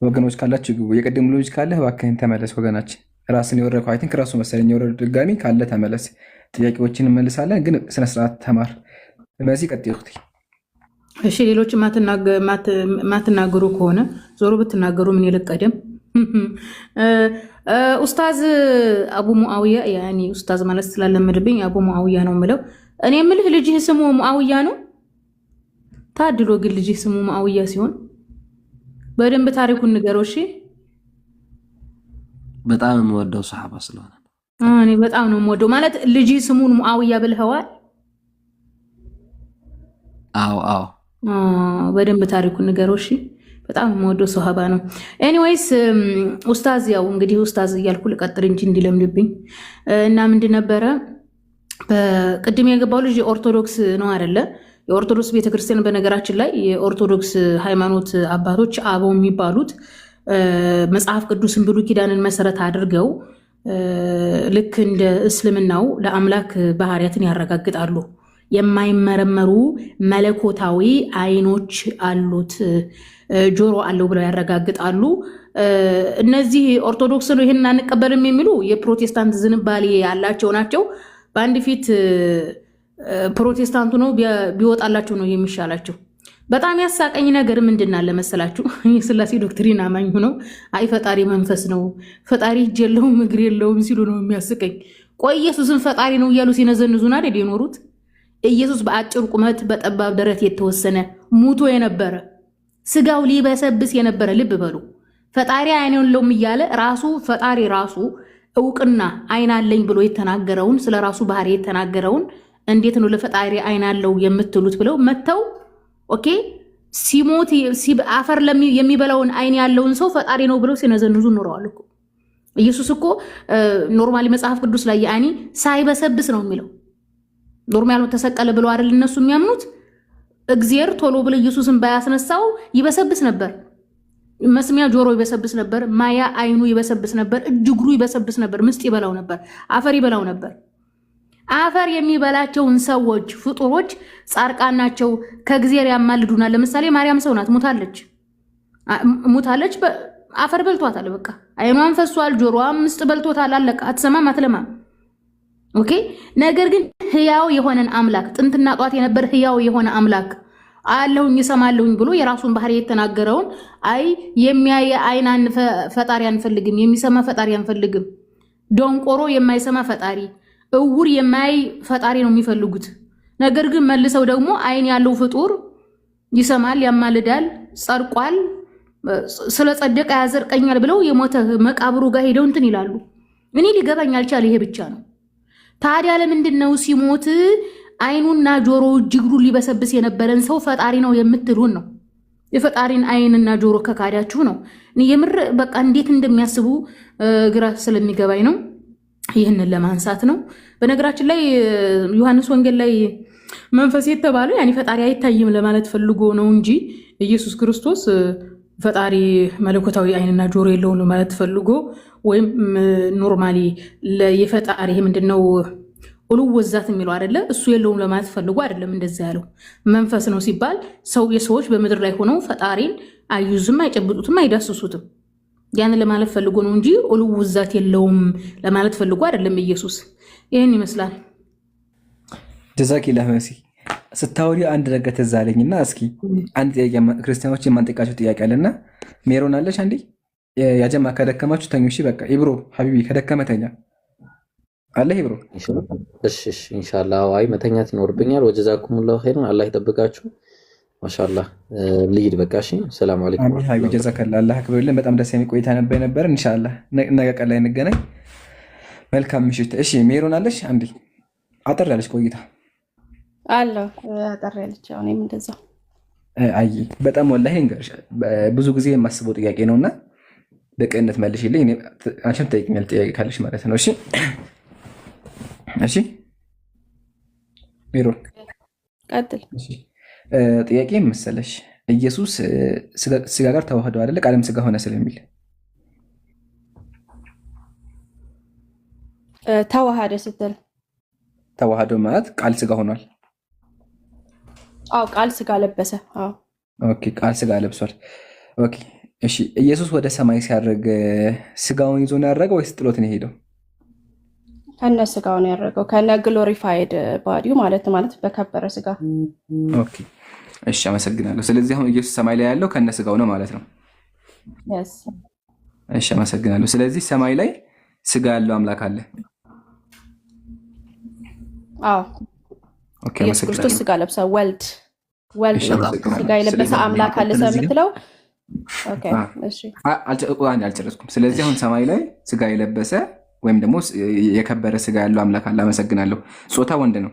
ወገኖች ካላችሁ ግቡ። የቀደሙ ልጅ ካለ እባክህን ተመለስ። ወገናችን ራስን የወረድከው አይ ቲንክ ራሱ መሰለኝ የወረድ ድጋሚ ካለ ተመለስ። ጥያቄዎችን እንመልሳለን፣ ግን ስነ ስርዓት ተማር። በዚህ ቀጥይ እህቴ። እሺ ሌሎች ማትናገሩ ከሆነ ዞሮ ብትናገሩ ምን ይልቀደም። ኡስታዝ አቡ ሙአዊያ ያኒ ኡስታዝ ማለት ስላለመድብኝ አቡ ሙአዊያ ነው የምለው። እኔ የምልህ ልጅህ ስሙ ሙአዊያ ነው? ታድሎ ግን ልጅህ ስሙ ሙአዊያ ሲሆን በደንብ ታሪኩን ንገረው እሺ። በጣም የምወደው ሰሃባ ስለሆነ እኔ በጣም ነው የምወደው። ማለት ልጅህ ስሙን ሙአዊያ ብለኸዋል? አዎ በደንብ ታሪኩን ንገረው እሺ። በጣም የምወደው ሰሃባ ነው። ኤኒዌይስ ኡስታዝ ያው እንግዲህ ኡስታዝ እያልኩ ልቀጥል እንጂ እንዲለምድብኝ እና ምንድን ነበረ በቅድም የገባው ልጅ የኦርቶዶክስ ነው አይደለ? የኦርቶዶክስ ቤተክርስቲያን በነገራችን ላይ የኦርቶዶክስ ሃይማኖት አባቶች አበው የሚባሉት መጽሐፍ ቅዱስን ብሉይ ኪዳንን መሰረት አድርገው ልክ እንደ እስልምናው ለአምላክ ባህሪያትን ያረጋግጣሉ። የማይመረመሩ መለኮታዊ አይኖች አሉት፣ ጆሮ አለው ብለው ያረጋግጣሉ። እነዚህ ኦርቶዶክስ ነው ይህንን አንቀበልም የሚሉ የፕሮቴስታንት ዝንባሌ ያላቸው ናቸው። በአንድ ፊት ፕሮቴስታንቱ ነው ቢወጣላቸው ነው የሚሻላቸው። በጣም ያሳቀኝ ነገር ምንድን አለ መሰላችሁ? የሥላሴ ዶክትሪን አማኝ ሆነው አይ ፈጣሪ መንፈስ ነው፣ ፈጣሪ እጅ የለውም እግር የለውም ሲሉ ነው የሚያስቀኝ። ቆይ ኢየሱስን ፈጣሪ ነው እያሉ ሲነዘንዙን አይደል የኖሩት? ኢየሱስ በአጭር ቁመት በጠባብ ደረት የተወሰነ ሙቶ የነበረ ስጋው ሊበሰብስ የነበረ ልብ በሉ። ፈጣሪ አይን የለውም እያለ ራሱ ፈጣሪ ራሱ እውቅና አይን አለኝ ብሎ የተናገረውን ስለ ራሱ ባህሪ የተናገረውን እንዴት ነው ለፈጣሪ አይን አለው የምትሉት ብለው መተው ኦኬ ሲሞት አፈር የሚበላውን አይን ያለውን ሰው ፈጣሪ ነው ብለው ሲነዘንዙ ኖረዋል እኮ። ኢየሱስ እኮ ኖርማሊ መጽሐፍ ቅዱስ ላይ ያኒ ሳይበሰብስ ነው የሚለው። ኖርማሊ ተሰቀለ ብለው አይደል እነሱ የሚያምኑት። እግዚአብሔር ቶሎ ብሎ ኢየሱስን ባያስነሳው ይበሰብስ ነበር። መስሚያ ጆሮ ይበሰብስ ነበር፣ ማያ አይኑ ይበሰብስ ነበር፣ እጅግሩ ይበሰብስ ነበር፣ ምስጥ ይበላው ነበር፣ አፈር ይበላው ነበር። አፈር የሚበላቸውን ሰዎች ፍጡሮች ጻድቃን ናቸው፣ ከእግዚአብሔር ያማልዱናል። ለምሳሌ ማርያም ሰው ናት፣ ሙታለች፣ አፈር በልቷታል። በቃ አይኗን ፈሷል፣ ጆሮዋም ምስጥ በልቶታል። አለቃ አትሰማም፣ አትለማም። ኦኬ። ነገር ግን ህያው የሆነን አምላክ ጥንትና ጧት የነበር ህያው የሆነ አምላክ አለሁኝ ይሰማለሁኝ ብሎ የራሱን ባህሪ የተናገረውን አይ የሚያይ አይናን ፈጣሪ አንፈልግም፣ የሚሰማ ፈጣሪ አንፈልግም፣ ደንቆሮ የማይሰማ ፈጣሪ፣ እውር የማይ ፈጣሪ ነው የሚፈልጉት። ነገር ግን መልሰው ደግሞ አይን ያለው ፍጡር ይሰማል፣ ያማልዳል፣ ጸድቋል፣ ስለጸደቀ ያዘርቀኛል ብለው የሞተ መቃብሩ ጋር ሄደው እንትን ይላሉ። እኔ ሊገባኝ አልቻለ። ይሄ ብቻ ነው። ታዲያ ለምንድን ነው ሲሞት አይኑና ጆሮ እጅግሩ ሊበሰብስ የነበረን ሰው ፈጣሪ ነው የምትሉን ነው? የፈጣሪን አይንና ጆሮ ከካዳችሁ ነው። የምር በቃ እንዴት እንደሚያስቡ ግራ ስለሚገባኝ ነው። ይህንን ለማንሳት ነው። በነገራችን ላይ ዮሐንስ ወንጌል ላይ መንፈስ የተባለው ያኔ ፈጣሪ አይታይም ለማለት ፈልጎ ነው እንጂ ኢየሱስ ክርስቶስ ፈጣሪ መለኮታዊ አይንና ጆሮ የለውም ለማለት ፈልጎ ወይም ኖርማሊ የፈጣሪ ምንድነው ኡሉ ወዛት የሚለው አይደለ? እሱ የለውም ለማለት ፈልጎ አይደለም እንደዛ ያለው። መንፈስ ነው ሲባል የሰዎች በምድር ላይ ሆነው ፈጣሪን አዩዝም፣ አይጨብጡትም፣ አይዳስሱትም። ያን ለማለት ፈልጎ ነው እንጂ ኡሉ ወዛት የለውም ለማለት ፈልጎ አይደለም ኢየሱስ። ይህን ይመስላል። ጀዛኪላህ መሲ። ስታወሪ አንድ ነገር ትዝ አለኝና እስኪ አንድ ጥያቄ ክርስቲያኖች የማንጠይቃቸው ጥያቄ አለና ሜሮን አለች አንዴ ያጀማ ከደከማችሁ ተኙ። እሺ በቃ ኢብሮ ሀቢቢ ከደከመ ተኛ አለ ኢብሮ። እሺ ኢንሻአላህ። አይ መተኛት ይኖርብኛል። ወጀዛኩሙላሁ ኸይረን። አላህ ይጠብቃችሁ። ማሻአላህ ልሂድ በቃ። እሺ ሰላም አለይኩም። ሀቢቢ ጀዛከላህ። አላህ አክብርልን። በጣም ደስ የሚል ቆይታ ነበር። ኢንሻአላህ ነገ ቀን ላይ እንገናኝ። መልካም ምሽት። እሺ ሜሮን አለች አንዴ አጠር ያለች ቆይታ አለ አጠር ያለች እኔም እንደዛው። አይ በጣም ወላሂ እንገርሽ ብዙ ጊዜ የማስበው ጥያቄ ነውና በቅንነት መልሽልኝ። አንቺም ጠይቅኛል ጥያቄ ካለሽ ማለት ነው። እሺ እሺ ሜሮን ቀጥል። ጥያቄ መሰለሽ ኢየሱስ ስጋ ጋር ተዋህዶ አይደለ? ቃልም ስጋ ሆነ ስለሚል ተዋሃደ ስትል ተዋህዶ ማለት ቃል ስጋ ሆኗል። አዎ ቃል ስጋ ለበሰ። አዎ ኦኬ ቃል ስጋ ለብሷል። ኦኬ እሺ ኢየሱስ ወደ ሰማይ ሲያርግ ስጋውን ይዞ ነው ያረገው ወይስ ጥሎት ነው የሄደው? ከነ ስጋው ነው ያረገው፣ ከነ ግሎሪፋይድ ባዲው ማለት በከበረ ስጋ። ኦኬ እሺ አመሰግናለሁ። ስለዚህ አሁን ኢየሱስ ሰማይ ላይ ያለው ከነ ስጋው ነው ማለት ነው። እሺ አመሰግናለሁ። ስለዚህ ሰማይ ላይ ስጋ ያለው አምላክ አለ። አዎ ኦኬ ኢየሱስ ክርስቶስ አመሰግናለሁ። ስጋ ለብሳ ወልድ እሺ ነው አመሰግናለሁ። ስጋ የለበሰ ስለዚህ አምላክ አለ ስለምትለው ኦኬ እሺ አልጨረስኩም። ስለዚህ አሁን ሰማይ ላይ ስጋ የለበሰ ወይም ደግሞ የከበረ ስጋ ያለው አምላክ አለ። አመሰግናለሁ። ጾታ ወንድ ነው።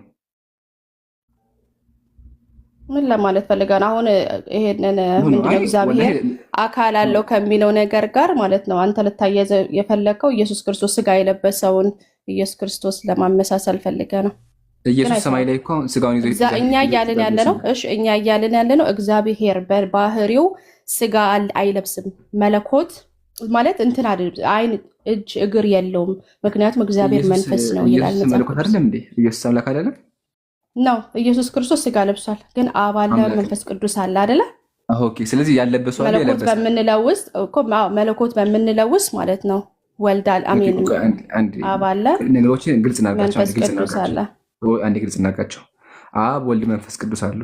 ምን ለማለት ፈልጋ ነው? አሁን ይሄንን ምንድነው እግዚአብሔር አካል አለው ከሚለው ነገር ጋር ማለት ነው አንተ ልታያይዘ የፈለከው ኢየሱስ ክርስቶስ ስጋ የለበሰውን ኢየሱስ ክርስቶስ ለማመሳሰል ፈልገ ነው። ኢየሱስ ሰማይ ላይ እኮ ስጋውን ይዞ እኛ እያልን ያለ ነው። እሺ እኛ እያልን ያለ ነው እግዚአብሔር በባህሪው ስጋ አይለብስም። መለኮት ማለት እንትን አይን እጅ እግር የለውም። ምክንያቱም እግዚአብሔር መንፈስ ነው ይላል። ኢየሱስ መለኮት አይደለም እንዴ? ኢየሱስ አምላክ አይደለም ነው? ኢየሱስ ክርስቶስ ስጋ ለብሷል፣ ግን አብ አለ መንፈስ ቅዱስ አለ አይደለ? ኦኬ። ስለዚህ ያለበሰው አለ መለኮት በምንለውስ እኮ መለኮት በምንለውስ ማለት ነው ወልዳል አሜን አብ አለ ነገሮችን ግልጽ እናድርጋቸው። መንፈስ ቅዱስ አለ። አንዴ ግልጽ እናድርጋቸው። አብ ወልድ መንፈስ ቅዱስ አሉ።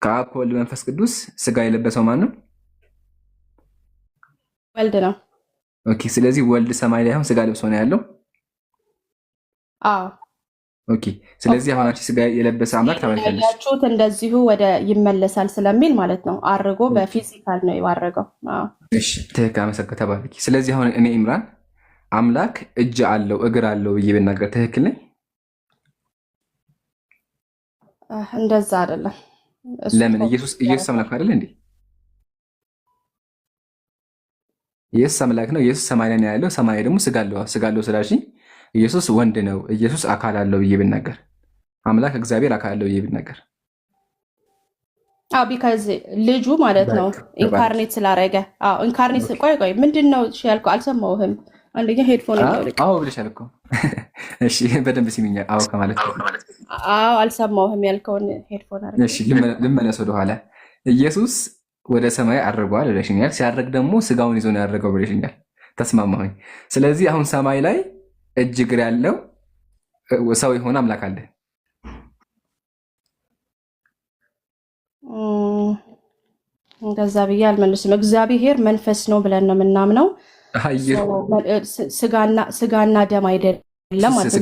ከአብ ከወልድ መንፈስ ቅዱስ ስጋ የለበሰው ማን ነው? ወልድ ነው። ኦኬ። ስለዚህ ወልድ ሰማይ ላይ አሁን ስጋ ለብሶ ነው ያለው። አዎ ኦኬ። ስለዚህ አሁን አንቺ ስጋ የለበሰ አምላክ ተባልካለሽ። ያያችሁት እንደዚሁ ወደ ይመለሳል ስለሚል ማለት ነው። አርጎ በፊዚካል ነው ያዋረገው። አዎ እሺ ትክክል። አመሰግናለሁ። ተባረኪ። ስለዚህ አሁን እኔ ኢምራን አምላክ እጅ አለው እግር አለው ብዬ ብናገር ትክክል ነኝ? እንደዛ አይደለም። ለምን? ኢየሱስ አምላክ አይደል እንዴ? ኢየሱስ አምላክ ነው። ኢየሱስ ሰማይ ላይ ነው ያለው። ሰማይ ደግሞ ስጋ አለው ስላልሽኝ ኢየሱስ ወንድ ነው። ኢየሱስ አካል አለው ብዬ ብናገር፣ አምላክ እግዚአብሔር አካል አለው ብዬ ብናገር፣ ቢካዝ ልጁ ማለት ነው ኢንካርኔት ስላረገ። ኢንካርኔት ቆይ ምንድን ነው ያልከው? አልሰማሁህም። አንደኛ ሄድፎን አዎ ብለሻል እኮ። እሺ በደንብ ሲሚኛ አዎ ከማለት አልሰማሁም ያልከውን ሄድፎን አድርገህ። እሺ ልመለስ ወደኋላ። ኢየሱስ ወደ ሰማይ አድርጓል ብለሽኛል። ሲያደርግ ደግሞ ስጋውን ይዞ ነው ያደረገው ብለሽኛል። ተስማማሁኝ። ስለዚህ አሁን ሰማይ ላይ እጅ እግር ያለው ሰው የሆነ አምላክ አለ። እንደዛ ብዬ አልመልስም። እግዚአብሔር መንፈስ ነው ብለን ነው የምናምነው። ስጋና ደም አይደለም ማለት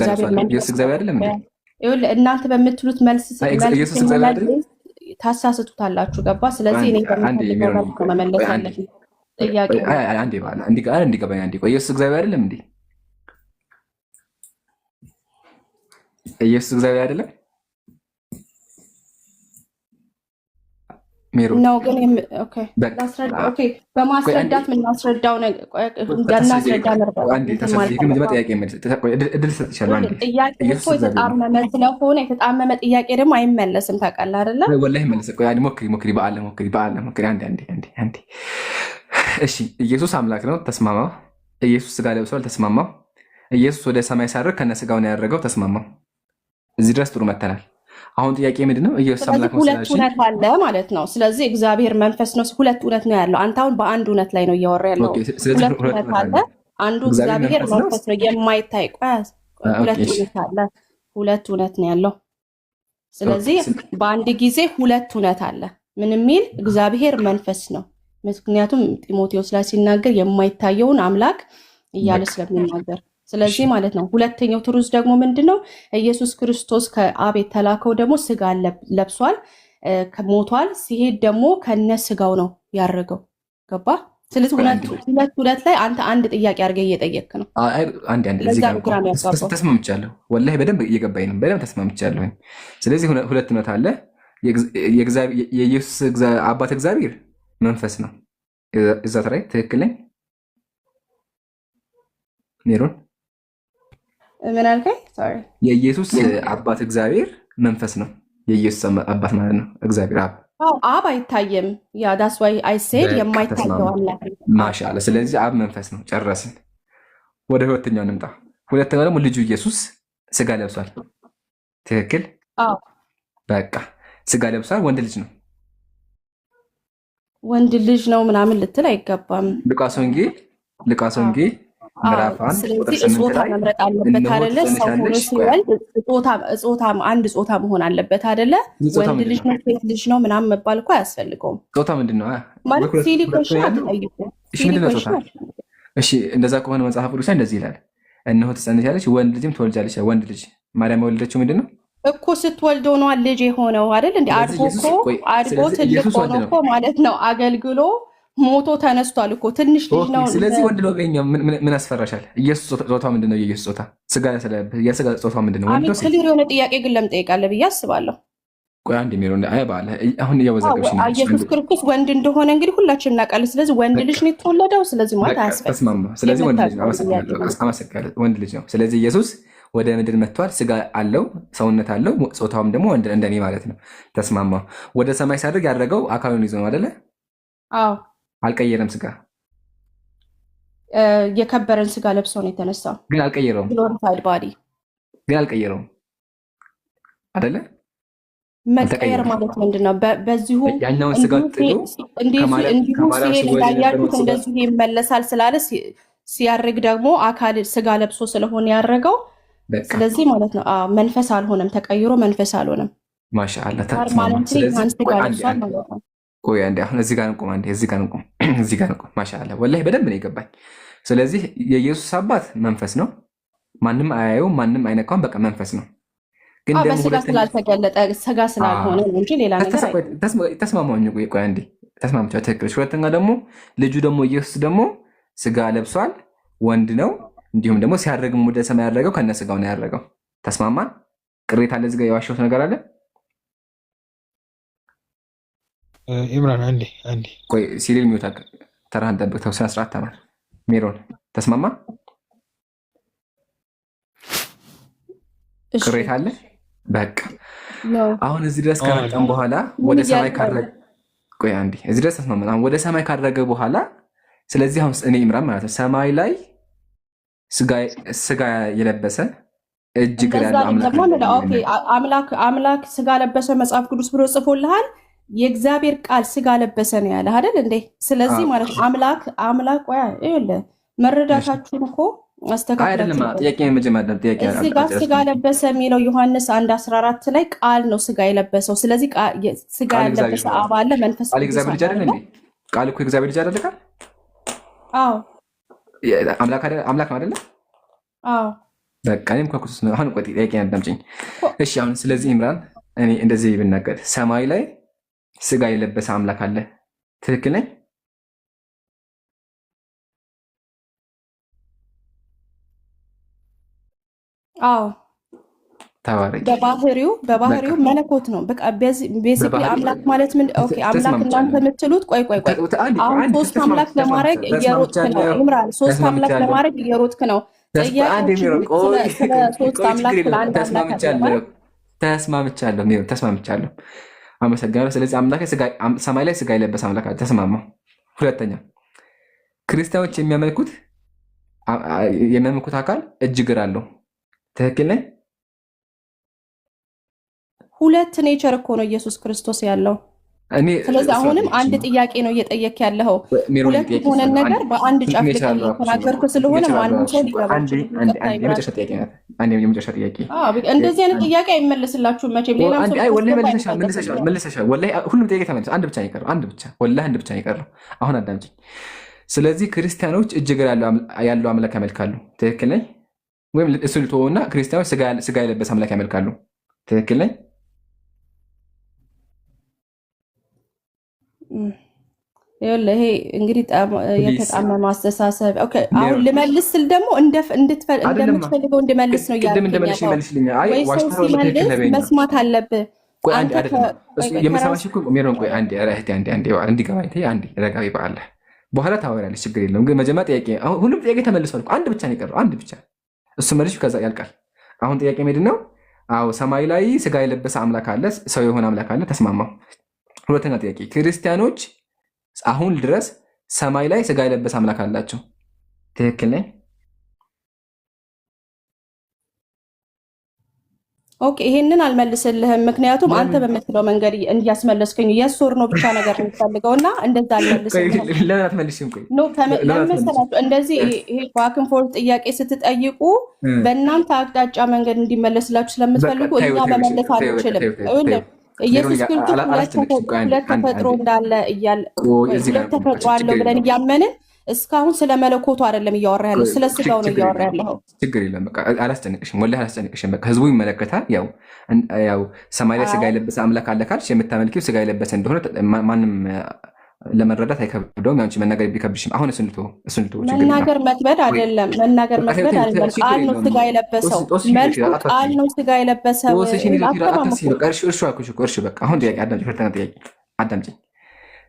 እግዚአብሔር አይደለም። እናንተ በምትሉት መልስ ታሳስቱታላችሁ። ገባ? ስለዚህ እኔ መመለስ ያለብኝ ጥያቄ እንዲገባኝ ኢየሱስ እግዚአብሔር አይደለም እንዴ? ኢየሱስ እግዚአብሔር አይደለም ነው። ግን በማስረዳት የምናስረዳው የተጣመመ ስለሆነ የተጣመመ ጥያቄ ደግሞ አይመለስም። ታውቃለህ አይደለ? እሺ ኢየሱስ አምላክ ነው፣ ተስማማው። ኢየሱስ ስጋ ለብሷል፣ ተስማማው። ኢየሱስ ወደ ሰማይ ሳደርግ ከነ ስጋው ነው ያደረገው፣ ተስማማው። እዚህ ድረስ ጥሩ መተናል። አሁን ጥያቄ ምንድን ነው? ኢየሱስ አምላክ ነው ሁለት እውነት አለ ማለት ነው። ስለዚህ እግዚአብሔር መንፈስ ነው፣ ሁለት እውነት ነው ያለው። አንተ አሁን በአንድ እውነት ላይ ነው እያወራ ያለው። ሁለት እውነት አለ። አንዱ እግዚአብሔር መንፈስ ነው የማይታይ። ሁለት እውነት አለ፣ ሁለት እውነት ነው ያለው። ስለዚህ በአንድ ጊዜ ሁለት እውነት አለ። ምን የሚል? እግዚአብሔር መንፈስ ነው። ምክንያቱም ጢሞቴዎስ ላይ ሲናገር የማይታየውን አምላክ እያለ ስለሚናገር ስለዚህ ማለት ነው። ሁለተኛው ትሩዝ ደግሞ ምንድነው? ኢየሱስ ክርስቶስ ከአብ የተላከው ደግሞ ስጋ ለብሷል፣ ሞቷል። ሲሄድ ደግሞ ከነ ስጋው ነው ያደረገው። ገባ? ስለዚህ ሁለት ላይ አንተ አንድ ጥያቄ አድርገህ እየጠየቅክ ነው። ተስማምቻለሁ። ወላሂ በደንብ እየገባኝ ነው። በደንብ ተስማምቻለሁ። ስለዚህ ሁለት እውነት አለ። የኢየሱስ አባት እግዚአብሔር መንፈስ ነው። እዛ ላይ ትክክል ነኝ? ሜሮን ምን አልከኝ? የኢየሱስ አባት እግዚአብሔር መንፈስ ነው። የኢየሱስ አባት ማለት ነው እግዚአብሔር አብ። አብ አይታየም። ያ ዳስ ዋይ አይ ሴድ የማይታየው አምላክ። ማሻአላ። ስለዚህ አብ መንፈስ ነው። ጨረስን። ወደ ሁለተኛው እንምጣ። ሁለተኛው ደግሞ ልጁ ኢየሱስ ስጋ ለብሷል። ትክክል? በቃ ስጋ ለብሷል። ወንድ ልጅ ነው። ወንድ ልጅ ነው ምናምን ልትል አይገባም። ሉቃስ ወንጌል ምዕራፍ 1 ቁጥር 8 ጾታ መምረጥ አለበት አይደለ? ሰው ሆኖ ሲወልድ አንድ ጾታ መሆን አለበት አይደለ? ወንድ ልጅ ነው ሴት ልጅ ነው ምናምን መባል እኮ አያስፈልገውም። ጾታ ምንድን ነው ማለት? ሲሊ ኮሽን አትጠይቁ። እሺ እንደዛ ከሆነ መጽሐፍ ቅዱስ እንደዚህ ይላል፣ እነሆ ትጸንሻለሽ ወንድ ልጅም ትወልጃለሽ። ወንድ ልጅ ማርያም የወለደችው ምንድን ነው እኮ ስትወልደው ነው ልጅ የሆነው አይደል እንዴ? አድጎ ትልቅ ሆኖ እኮ ማለት ነው አገልግሎ ሞቶ ተነስቷል እኮ ትንሽ ልጅ ነው። ስለዚህ ወንድ ነው። ምን ያስፈራሻል? ኢየሱስ ጾታው ምንድን ነው? የኢየሱስ ጾታ የስጋ ጾታው ምንድን ነው? ወንድ ነው። ክሊር የሆነ ጥያቄ ግን ለምን ጠይቃለህ ብዬ አስባለሁ። ቆይ አንድ የሚለው አሁን እያወዛገብሽ ነው። ኢየሱስ ክርስቶስ ወንድ እንደሆነ እንግዲህ ሁላችንም እናውቃለን። ስለዚህ ወንድ ልጅ ነው የተወለደው። ስለዚህ ማለት አያስፈልግም። ስለዚህ ወንድ ልጅ ነው። አመሰግናለሁ። ወንድ ልጅ ነው። ስለዚህ ኢየሱስ ወደ ምድር መጥቷል። ስጋ አለው፣ ሰውነት አለው፣ ጾታውም ደግሞ እንደኔ ማለት ነው። ተስማማው። ወደ ሰማይ ሲያደርግ ያደረገው አካሉን ይዞ ነው አይደለ? አዎ። አልቀየረም። ስጋ የከበረን ስጋ ለብሶ ነው የተነሳው። ግን አልቀየረውም። ግሎሪፋይድ ባዲ ግን አልቀየረውም አይደለ? መቀየር ማለት ምንድን ነው? በዚሁ ያኛውን ስጋ ጥሎ እንዲሁ ሲሄድ እንዳያችሁት እንደዚሁ ይመለሳል ስላለ ሲያርግ ደግሞ አካል ስጋ ለብሶ ስለሆነ ያረገው ስለዚህ ማለት ነው መንፈስ አልሆነም፣ ተቀይሮ መንፈስ አልሆነም። ማሻአላ ቆይ አንዴ አሁን እዚህ ጋር እንቆም፣ እዚህ ጋር እንቆም። ማሻአላ ወላሂ በደንብ ነው የገባኝ። ስለዚህ የኢየሱስ አባት መንፈስ ነው። ማንም አያየውም፣ ማንም አይነካውም። በቃ መንፈስ ነው። ግን ደግሞ በስጋ ስላልተገለጠ ስጋ ስላልሆነ እንጂ ሌላ ነገር ተስማማኝ። ቆይ አንዴ ተስማምቻለሁ። ትክክል። ሁለተኛ ደግሞ ልጁ ደግሞ ኢየሱስ ደግሞ ስጋ ለብሷል፣ ወንድ ነው። እንዲሁም ደግሞ ሲያደርግም ወደ ሰማይ ያደረገው ከነ ስጋው ነው ያደረገው። ተስማማን? ቅሬታ አለ? እዚህ ጋር የዋሸሁት ነገር አለ? ኢምራን አንዴ ቆይ ሲሪል ሚውታ ተራህን ጠብቅ። ተው ስነ ስርዓት ተማር። ሜሮን ተስማማ? ቅሬታ አለ? በቃ አሁን እዚህ ድረስ ከመጣን በኋላ ወደ ሰማይ ካረገ ቆይ አንዴ እዚህ ድረስ ተስማማን። አሁን ወደ ሰማይ ካረገ በኋላ ስለዚህ አሁን እኔ ኢምራን ማለት ነው ሰማይ ላይ ስጋ የለበሰ እጅ እግር ያለው አምላክ ስጋ ለበሰ መጽሐፍ ቅዱስ ብሎ ጽፎልሃል። የእግዚአብሔር ቃል ስጋ ለበሰ ነው ያለ አይደል እንዴ? ስለዚህ ማለት አምላክ መረዳታችሁን እኮ አይደለም። ጥያቄ መጀመሪያ ጥያቄ እዚህ ጋር ስጋ ለበሰ የሚለው ዮሐንስ 1:14 ላይ ቃል ነው ስጋ የለበሰው። ስለዚህ ስጋ ያለበሰ አብ አለ፣ መንፈስ ቃል እግዚአብሔር ልጅ አይደል እንዴ? ቃል እኮ እግዚአብሔር ልጅ አይደል? ቃል አዎ አምላክ ነው አይደለ? አዎ በቃ እኔም ከኩስ ነው። አሁን ቆይ ጥያቄ አዳምጪኝ እሺ። አሁን ስለዚህ ኢምራን እኔ እንደዚህ ብናገር ሰማይ ላይ ስጋ የለበሰ አምላክ አለ፣ ትክክል ነኝ? አዎ ተባረክ። በባህሪው መለኮት ነው። በቃ ቤዚክሊ አምላክ ማለት ምን? ኦኬ አምላክ እናንተ የምትሉት ቆይ አሁን ሶስት አምላክ ለማድረግ እየሮጥክ ነው ኢምራን። ሶስት አምላክ ለማድረግ እየሮጥክ ነው። ሶስት አምላክ ለአንድ አምላክ ተስማምቻለሁ። አመሰግናለሁ። ስለዚህ አምላክ ሰማይ ላይ ስጋ የለበሰ አምላክ ተስማማው። ሁለተኛ ክርስቲያኖች የሚያመልኩት አካል እጅ እግር አለው፣ ትክክል ነኝ? ሁለት ኔቸር እኮ ነው ኢየሱስ ክርስቶስ ያለው። ስለዚህ አሁንም አንድ ጥያቄ ነው እየጠየክ ያለው። ሁለት የሆነ ነገር በአንድ ጫፍ ላይ ተናገርኩ ስለሆነ ማንም ሰው ሊገባ የመጨረሻ ጥያቄ እንደዚህ አይነት ጥያቄ አይመለስላችሁም መቼም። ሌላ መልሰሻል። ወላሂ ሁሉም ጥያቄ ተመለሰ። አንድ ብቻ ነው የቀረው። አሁን አዳምጪኝ። ስለዚህ ክርስቲያኖች እጅ እግር ያለው አምላክ ያመልካሉ፣ ትክክል ነኝ? ወይም እሱ ልትሆና ክርስቲያኖች ስጋ የለበሰ አምላክ ያመልካሉ፣ ትክክል ነኝ? ይሄ እንግዲህ የተጣመመ አስተሳሰብ። አሁን ልመልስ ስል ደግሞ እንደምትፈልገው እንድመልስ ነው ወይ? ሰው ሲመልስ መስማት አለብህ። በኋላ ታወሪያለሽ፣ ችግር የለውም። ግን መጀመሪያ ጥያቄ ሁሉም ጥያቄ ተመልሷል። አንድ ብቻ ነው የቀረው፣ አንድ ብቻ እሱ መልሽ፣ ከዛ ያልቃል። አሁን ጥያቄ ምንድን ነው? አዎ ሰማይ ላይ ስጋ የለበሰ አምላክ አለ፣ ሰው የሆነ አምላክ አለ፣ ተስማማው። ሁለተኛ ጥያቄ ክርስቲያኖች አሁን ድረስ ሰማይ ላይ ስጋ የለበሰ አምላክ አላቸው፣ ትክክል ነኝ? ኦኬ ይሄንን አልመልስልህም፣ ምክንያቱም አንተ በምትለው መንገድ እንዲያስመለስከኝ የስ ኦር ኖ ብቻ ነገር የምትፈልገውና እንደዛ አልመልስልህም። ለምን አትመልሽም? ቆይ ለመሰላችሁ እንደዚህ ይሄ ባክን ፎርት ጥያቄ ስትጠይቁ በእናንተ አቅጣጫ መንገድ እንዲመለስላችሁ ስለምትፈልጉ እኛ መመለስ አንችልም። ኢየሱስ ክርስቶስ ሁለት ተፈጥሮ እንዳለ ሁለት ተፈጥሮ አለው ብለን እያመንን እስካሁን ስለ መለኮቱ አይደለም እያወራ ያለው፣ ስለ ስጋው ነው እያወራ ያለው። ችግር የለም በቃ አላስጨንቅሽም፣ ወላሂ አላስጨንቅሽም። በቃ ህዝቡ ይመለከታል። ያው ሰማይ ላይ ስጋ የለበሰ አምላክ አለ ካልሽ የምታመልኪው ስጋ የለበሰ እንደሆነ ማንም ለመረዳት አይከብደውም። ያንቺ መናገር ቢከብድሽም አሁን እሱን ልተወው። መናገር መክበድ አይደለም፣ መናገር መክበድ አይደለም። ቃል ነው ስጋ የለበሰው፣ መልኩ ቃል ነው ስጋ የለበሰው። እርሺ በቃ አሁን ጥያቄ አዳምጪ፣ ሁለተኛ ጥያቄ አዳምጪ።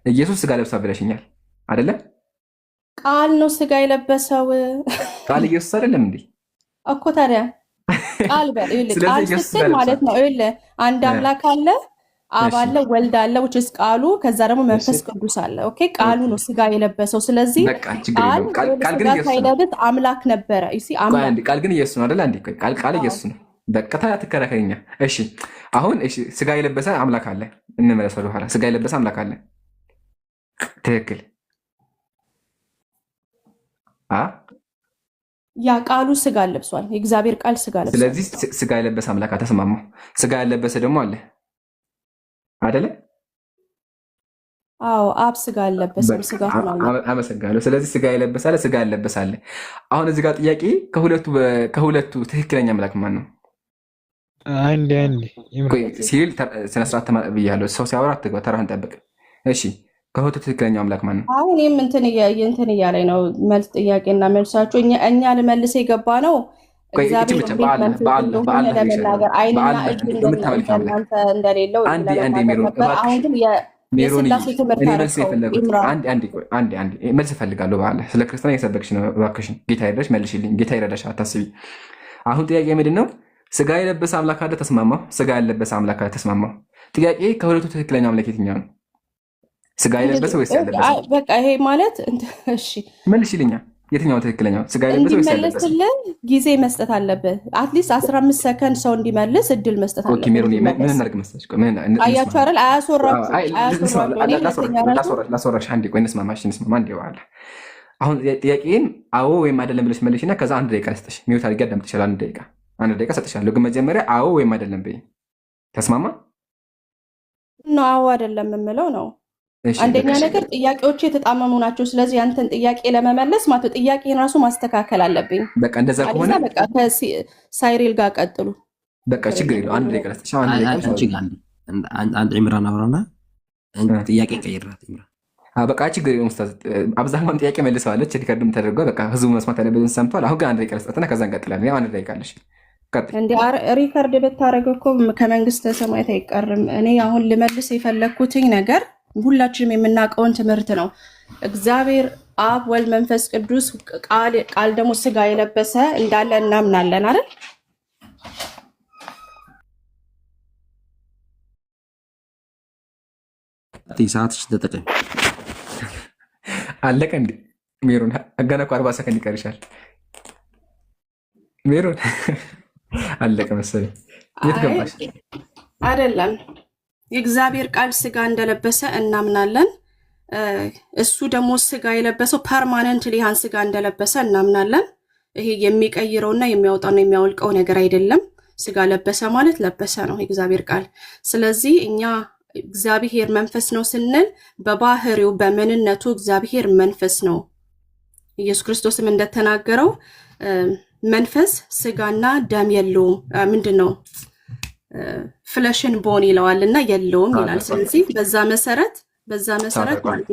ኢየሱስ ስጋ ለብሳ ብለሽኛል አይደለ? ቃል ነው ስጋ የለበሰው። ቃል ኢየሱስ አይደለም እንዴ እኮ ታዲያ ቃል በል ቃል ስትል ማለት ነው። አንድ አምላክ አለ፣ አብ አለ፣ ወልድ አለ፣ ውጭስ ቃሉ፣ ከዛ ደግሞ መንፈስ ቅዱስ አለ። ኦኬ ቃሉ ነው ስጋ የለበሰው። ስለዚህ ቃል ግን ሳይለብስ አምላክ ነበረ። ቃል ግን ኢየሱስ ነው አይደል? አንዴ ቃል ኢየሱስ ነው። በቃ ታዲያ ትከራከረኛ። እሺ አሁን ስጋ የለበሰ አምላክ አለ እንመለስ ወደ ኋላ። ስጋ የለበሰ አምላክ አለ፣ ትክክል። ያ ቃሉ ስጋ ለብሷል፣ የእግዚአብሔር ቃል ስጋ ለብሷል። ስለዚህ ስጋ የለበሰ አምላክ ተስማማው። ስጋ ያለበሰ ደግሞ አለ አይደለ? አዎ አብ ስጋ አልለበሰም፣ ስጋ ሆኗል። አመሰግናለሁ። ስለዚህ ስጋ የለበሰ አለ፣ ስጋ ያለበሰ አለ። አሁን እዚህ ጋር ጥያቄ ከሁለቱ ትክክለኛ አምላክ ማን ነው? አንዴ ሲል ስነስርዓት ብያለሁ። ሰው ሲያወራ አትግባ፣ ተራህን ጠብቅ። እሺ ከሁለቱ ትክክለኛው አምላክ ማን ነው? አሁን ይህም እንትን እያለኝ ነው። መልስ ጥያቄና መልሳችሁ እኛ ልመልስ የገባ ነው። እግዚአብሔር ለመናገር አይንና እጅ እንደሌለው እንደሌለው ነበር። አሁን ግን የስላሴ ትምህርት መልስ እፈልጋለሁ። በዓለ ስለ ክርስትና እየሰበክሽ ነው። እባክሽን ጌታ ይረዳሽ፣ መልሽልኝ። ጌታ ይረዳሽ፣ አታስቢ። አሁን ጥያቄ ምንድን ነው? ስጋ የለበሰ አምላክ አለ፣ ተስማማው። ስጋ ያለበሰ አምላክ አለ፣ ተስማማው። ጥያቄ ከሁለቱ ትክክለኛ አምላክ የትኛው ነው? ስጋ የለበሰ ወይስ ያለበሰ? በቃ ይሄ ማለት እሺ መልሽልኛል። የትኛው ትክክለኛው? ስጋ የለበሰ ወይስ ያለበሰ? ጊዜ መስጠት አለበት። አትሊስት 15 ሰከንድ ሰው እንዲመልስ እድል መስጠት አለበት። ኦኬ ሜሮን ምን እናድርግ መሰለሽ? አያችሁ አይደል? ላስወራሽ። አንዴ ቆይ እንስማማ አንዴ በኋላ። አሁን ጥያቄን አዎ ወይም አይደለም ብለሽ መልሽና ከዛ አንድ ደቂቃ ልስጥሽ። ሚውት አድርጌ አዳምጥ ይችላል። አንድ ደቂቃ ሰጥሻለሁ፣ ግን መጀመሪያ አዎ ወይም አይደለም በይ። ተስማማ ነው? አዎ አይደለም የምለው ነው። አንደኛ ነገር ጥያቄዎች የተጣመሙ ናቸው። ስለዚህ አንተን ጥያቄ ለመመለስ ማለት ጥያቄን ራሱ ማስተካከል አለብኝ። በቃ እንደዛ ከሆነ በቃ ከሳይሪል ጋር ቀጥሉ። በቃ ችግር የለውም። አንድ ደቂቃ ልስጥሽ። አንድ ኢምራን አውራና ጥያቄ ቀይራት። ኢምራን በቃ ችግር የለውም። ኡስታዝ አብዛኛውን ጥያቄ መልሰዋለች፣ ሪከርድም ተደርጓል። በቃ ህዝቡ መስማት ያለበትን ሰምቷል። አሁን ግን አንድ ደቂቃ ልስጥና ከዛ እንቀጥላለን። አንድ ደቂቃ አለሽ። እንደ ሪከርድ ብታደርገው እኮ ከመንግስተ ሰማያት አይቀርም። እኔ አሁን ልመልስ የፈለግኩትኝ ነገር ሁላችንም የምናውቀውን ትምህርት ነው። እግዚአብሔር አብ፣ ወልድ፣ መንፈስ ቅዱስ ቃል ደግሞ ስጋ የለበሰ እንዳለ እናምናለን አይደል? ሰዓትሽ ተጠቀም። አለቀ እንዴ ሜሮን? ገና እኮ 40 ሰከንድ ይቀርሻል ሜሮን። አለቀ መሰለኝ። የት ገባሽ? አይደለም የእግዚአብሔር ቃል ስጋ እንደለበሰ እናምናለን። እሱ ደግሞ ስጋ የለበሰው ፐርማነንት ሊሃን ስጋ እንደለበሰ እናምናለን። ይሄ የሚቀይረውና የሚያወጣውና የሚያወልቀው ነገር አይደለም። ስጋ ለበሰ ማለት ለበሰ ነው የእግዚአብሔር ቃል። ስለዚህ እኛ እግዚአብሔር መንፈስ ነው ስንል በባህሪው በምንነቱ እግዚአብሔር መንፈስ ነው። ኢየሱስ ክርስቶስም እንደተናገረው መንፈስ ስጋና ደም የለውም፣ ምንድን ነው ፍለሽን ቦን ይለዋል እና የለውም ይላል። ስለዚህ በዛ መሰረት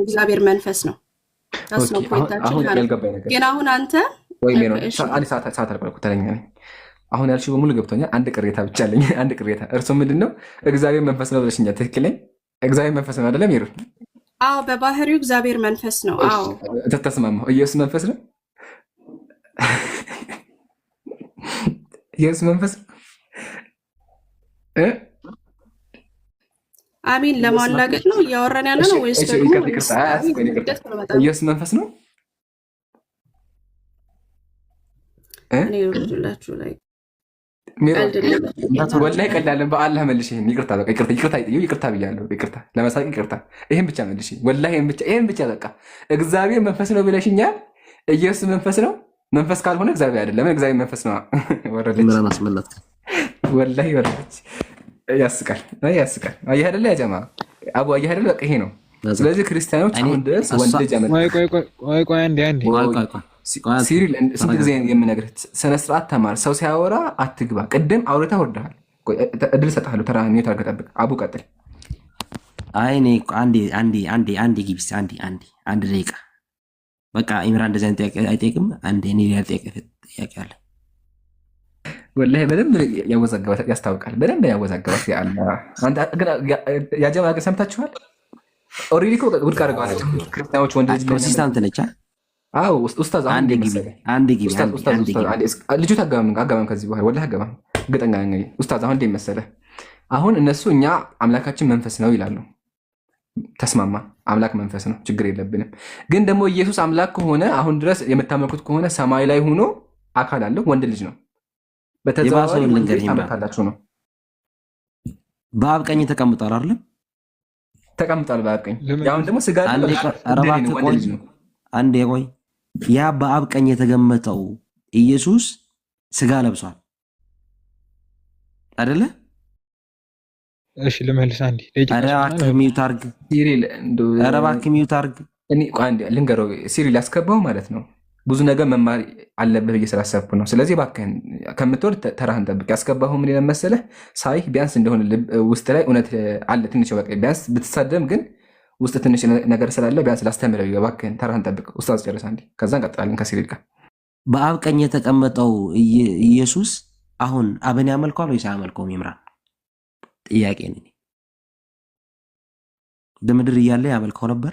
እግዚአብሔር መንፈስ ነው። ግን አሁን አንተ አሁን ያልሽው በሙሉ ገብቶኛል። አንድ ቅሬታ ብቻ አለኝ። አንድ ቅሬታ፣ እርሱ ምንድን ነው? እግዚአብሔር መንፈስ ነው ብለሽኛል። ትክክለኝ። እግዚአብሔር መንፈስ ነው አይደለም? ይሩ አዎ፣ በባህሪው እግዚአብሔር መንፈስ ነው። አዎ፣ ተስማማሁ። ኢየሱስ መንፈስ ነው። ኢየሱስ መንፈስ አሚን። ለማላገጥ ነው እያወራን ያለ ነው ወይስ ደግሞ ኢየሱስ መንፈስ ነው? ወላሂ ቀላለን። በአላህ መልሽ። ይሄን ይቅርታ፣ በቃ ይቅርታ ብያለሁ። ይቅርታ ለመሳቅ ይቅርታ። ይሄን ብቻ መልሽ። ወላሂ ይሄን ብቻ በቃ። እግዚአብሔር መንፈስ ነው ብለሽኛል። ኢየሱስ መንፈስ ነው። መንፈስ ካልሆነ እግዚአብሔር አይደለም። እግዚአብሔር መንፈስ ነው። ወረደች፣ ወላሂ ወረደች። ያስቃል። አየህ አይደለ? ያ ጀማ አቡ አየህ አይደለ? በቃ ይሄ ነው ስለዚህ ክርስቲያኖች አሁን ድረስ ወንድ ልጅ ቆይ አንዴ ሲሪል ስንት ጊዜ የምነግርህ ስነ ስርዓት ተማር። ሰው ሲያወራ አትግባ። ቅድም አውርተህ ወርደሃል። እድል እሰጥሃለሁ። ተራ ኔት አድርገህ ጠብቅ። አቡ ቀጥል። አይ እኔ አንዴ ግቢስ አንድ ደቂቃ በቃ ኢምራን እንደዚህ አይነት ጥያቄ አይጠይቅም። አንዴ እኔ ሌላ ጥያቄ አለ። ወላሂ በደንብ ያወዛገባት ያስታውቃል። በደንብ ያወዛገባት ያጀማ ግን ሰምታችኋል። ኦልሬዲ እኮ ውድቅ አድርገዋለች። ክርስቲያኖች ወንድ ልጅ ኮንሲስታንት ነች። አዎ ኡስታዝ አንዴ ግቢ ልጁ አገባም ከዚህ በኋላ ወላሂ አገባም እርግጠኛ ነኝ። ኡስታዝ አሁን እንደ መሰለህ አሁን እነሱ እኛ አምላካችን መንፈስ ነው ይላሉ። ተስማማ። አምላክ መንፈስ ነው፣ ችግር የለብንም። ግን ደግሞ ኢየሱስ አምላክ ከሆነ አሁን ድረስ የምታመልኩት ከሆነ ሰማይ ላይ ሆኖ አካል አለው፣ ወንድ ልጅ ነው። በተዘዋዋሪ ታመልካላችሁ ነው። በአብ ቀኝ ተቀምጧል አይደለም? ተቀምጧል በአብ ቀኝ። ያሁን ደግሞ ስጋ አንዴ ቆይ፣ ያ በአብ ቀኝ የተገመተው ኢየሱስ ስጋ ለብሷል አይደለ? እሺ ልመልስ አንዴ። ኧረ እባክህ ሚውት አድርግ። ኧረ እባክህ ሚውት አድርግ። ልንገረው ሲሪል ያስገባው ማለት ነው። ብዙ ነገር መማር አለብህ ብዬ ስላሰብኩ ነው። ስለዚህ እባክህን ከምትወርድ ተራህን ጠብቅ። ያስገባው ምን መሰለህ ሳይህ ቢያንስ እንደሆነ ውስጥ ላይ እውነት አለ ትንሽ በቃ ቢያንስ ብትሳደም ግን ውስጥ ትንሽ ነገር ስላለ ቢያንስ ላስተምረው። እባክህን ተራህን ጠብቅ። ኡስታዝ ጨርስ አንዴ፣ ከዛ እንቀጥላለን ከሲሪል ጋር። በአብ ቀኝ የተቀመጠው ኢየሱስ አሁን አብን ያመልከዋል ወይስ አያመልከውም? ይምራን ጥያቄ ነኝ። በምድር እያለ ያመልከው ነበር።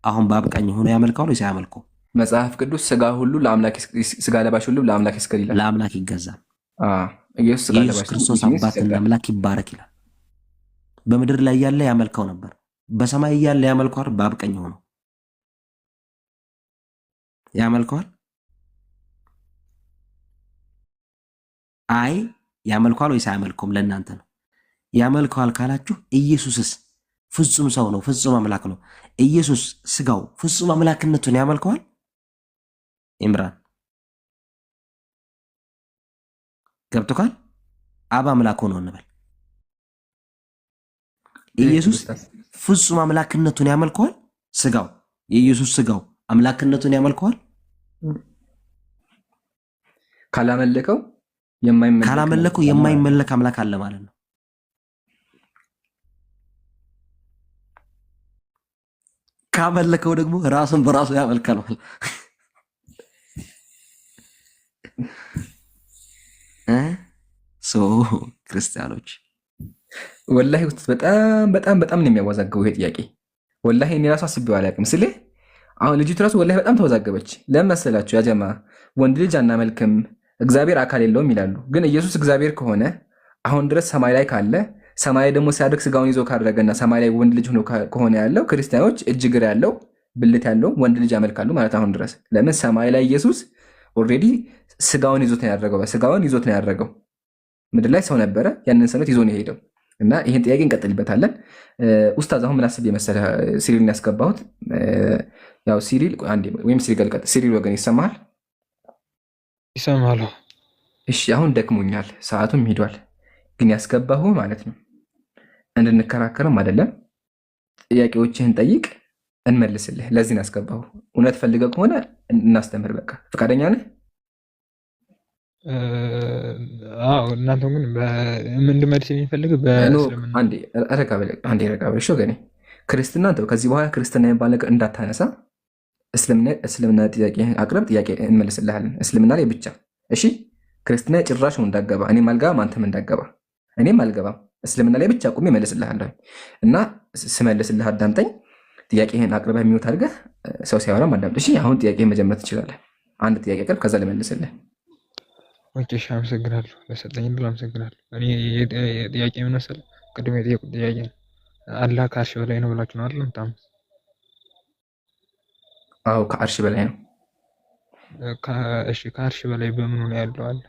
አሁን በአብ ቀኝ ሆኖ ያመልከዋል ወይስ አያመልከው? መጽሐፍ ቅዱስ ስጋ ሁሉ ለአምላክ ስጋ ለባሽ ሁሉ ለአምላክ ይስገድ ይላል። ለአምላክ ይገዛል። ኢየሱስ ክርስቶስ አባትና አምላክ ይባረክ ይላል። በምድር ላይ እያለ ያመልከው ነበር። በሰማይ እያለ ያመልከዋል። በአብ ቀኝ ሆኖ ያመልከዋል። አይ ያመልከዋል ወይስ አያመልከውም? ለእናንተ ነው። ያመልከዋል ካላችሁ ኢየሱስስ ፍጹም ሰው ነው፣ ፍጹም አምላክ ነው። ኢየሱስ ስጋው ፍጹም አምላክነቱን ያመልከዋል? ኢምራን ገብቶካል? አብ አምላክ ሆኖ እንበል። ኢየሱስ ፍጹም አምላክነቱን ያመልከዋል? ስጋው የኢየሱስ ስጋው አምላክነቱን ያመልከዋል? ካላመለከው የማይመለክ አምላክ አለ ማለት ነው። ካመለከው ደግሞ ራሱን በራሱ ያመልካል ማለት ክርስቲያኖች ወላሂ ውስጥ በጣም ነው የሚያወዛግበው ይሄ ጥያቄ። ወላሂ እኔ ራሱ አስቤው አላውቅም። ስልህ አሁን ልጅቱ ራሱ ወላሂ በጣም ተወዛገበች። ለምን መሰላችሁ? ያጀማ ወንድ ልጅ አናመልክም እግዚአብሔር አካል የለውም ይላሉ። ግን ኢየሱስ እግዚአብሔር ከሆነ አሁን ድረስ ሰማይ ላይ ካለ ሰማይ ደግሞ ሲያድግ ስጋውን ይዞ ካደረገና ሰማይ ላይ ወንድ ልጅ ሆኖ ከሆነ ያለው ክርስቲያኖች እጅ እግር ያለው ብልት ያለው ወንድ ልጅ ያመልካሉ ማለት አሁን ድረስ። ለምን ሰማይ ላይ ኢየሱስ ኦልሬዲ ስጋውን ይዞት ነው ያደረገው። ምድር ላይ ሰው ነበረ፣ ያንን ሰውነት ይዞ ነው የሄደው። እና ይህን ጥያቄ እንቀጥልበታለን። ኡስታዝ አሁን ምን አስቤ መሰለህ ሲሪልን ያስገባሁት ያው ሲሪል ወይም ሲሪል ወገን ይሰማሃል? ይሰማል። እሺ አሁን ደክሞኛል፣ ሰዓቱም ሄዷል። ግን ያስገባሁ ማለት ነው እንድንከራከርም አይደለም። ጥያቄዎችህን ጠይቅ እንመልስልህ። ለዚህ ነው ያስገባሁ። እውነት ፈልገህ ከሆነ እናስተምር። በቃ ፈቃደኛ ነህ? እናንተ ግን እንድመልስ የሚፈልግ ረጋ በል ወገኔ። ክርስትና ተው። ከዚህ በኋላ ክርስትና የሚባል ነገር እንዳታነሳ። እስልምና ጥያቄ አቅርብ፣ ጥያቄ እንመልስልሃለን። እስልምና ላይ ብቻ እሺ። ክርስትና ጭራሽ ነው እንዳገባ። እኔም አልገባም፣ አንተም እንዳገባ። እኔም አልገባም። እስልምና ላይ ብቻ ቁሜ እመልስልሃለሁ። እና ስመልስልህ አዳምጠኝ። ጥያቄህን አቅርበህ የሚወት አድርገህ ሰው ሲያወራ አዳምጥ። እሺ አሁን ጥያቄህን መጀመር ትችላለህ። አንድ ጥያቄ ቅርብ፣ ከዛ ልመልስልህ። ኦኬ እሺ፣ አመሰግናለሁ። ለሰጠኝ ዕድል አመሰግናለሁ። እኔ ጥያቄ ምን መሰለህ? ቅድም የጠየቁት ጥያቄ ነው። አላህ ከአርሽ በላይ ነው ብላችሁ ነው አይደል? በጣም አዎ፣ ከአርሽ በላይ ነው። እሺ ከአርሽ በላይ በምኑ ነው ያለው? አለ።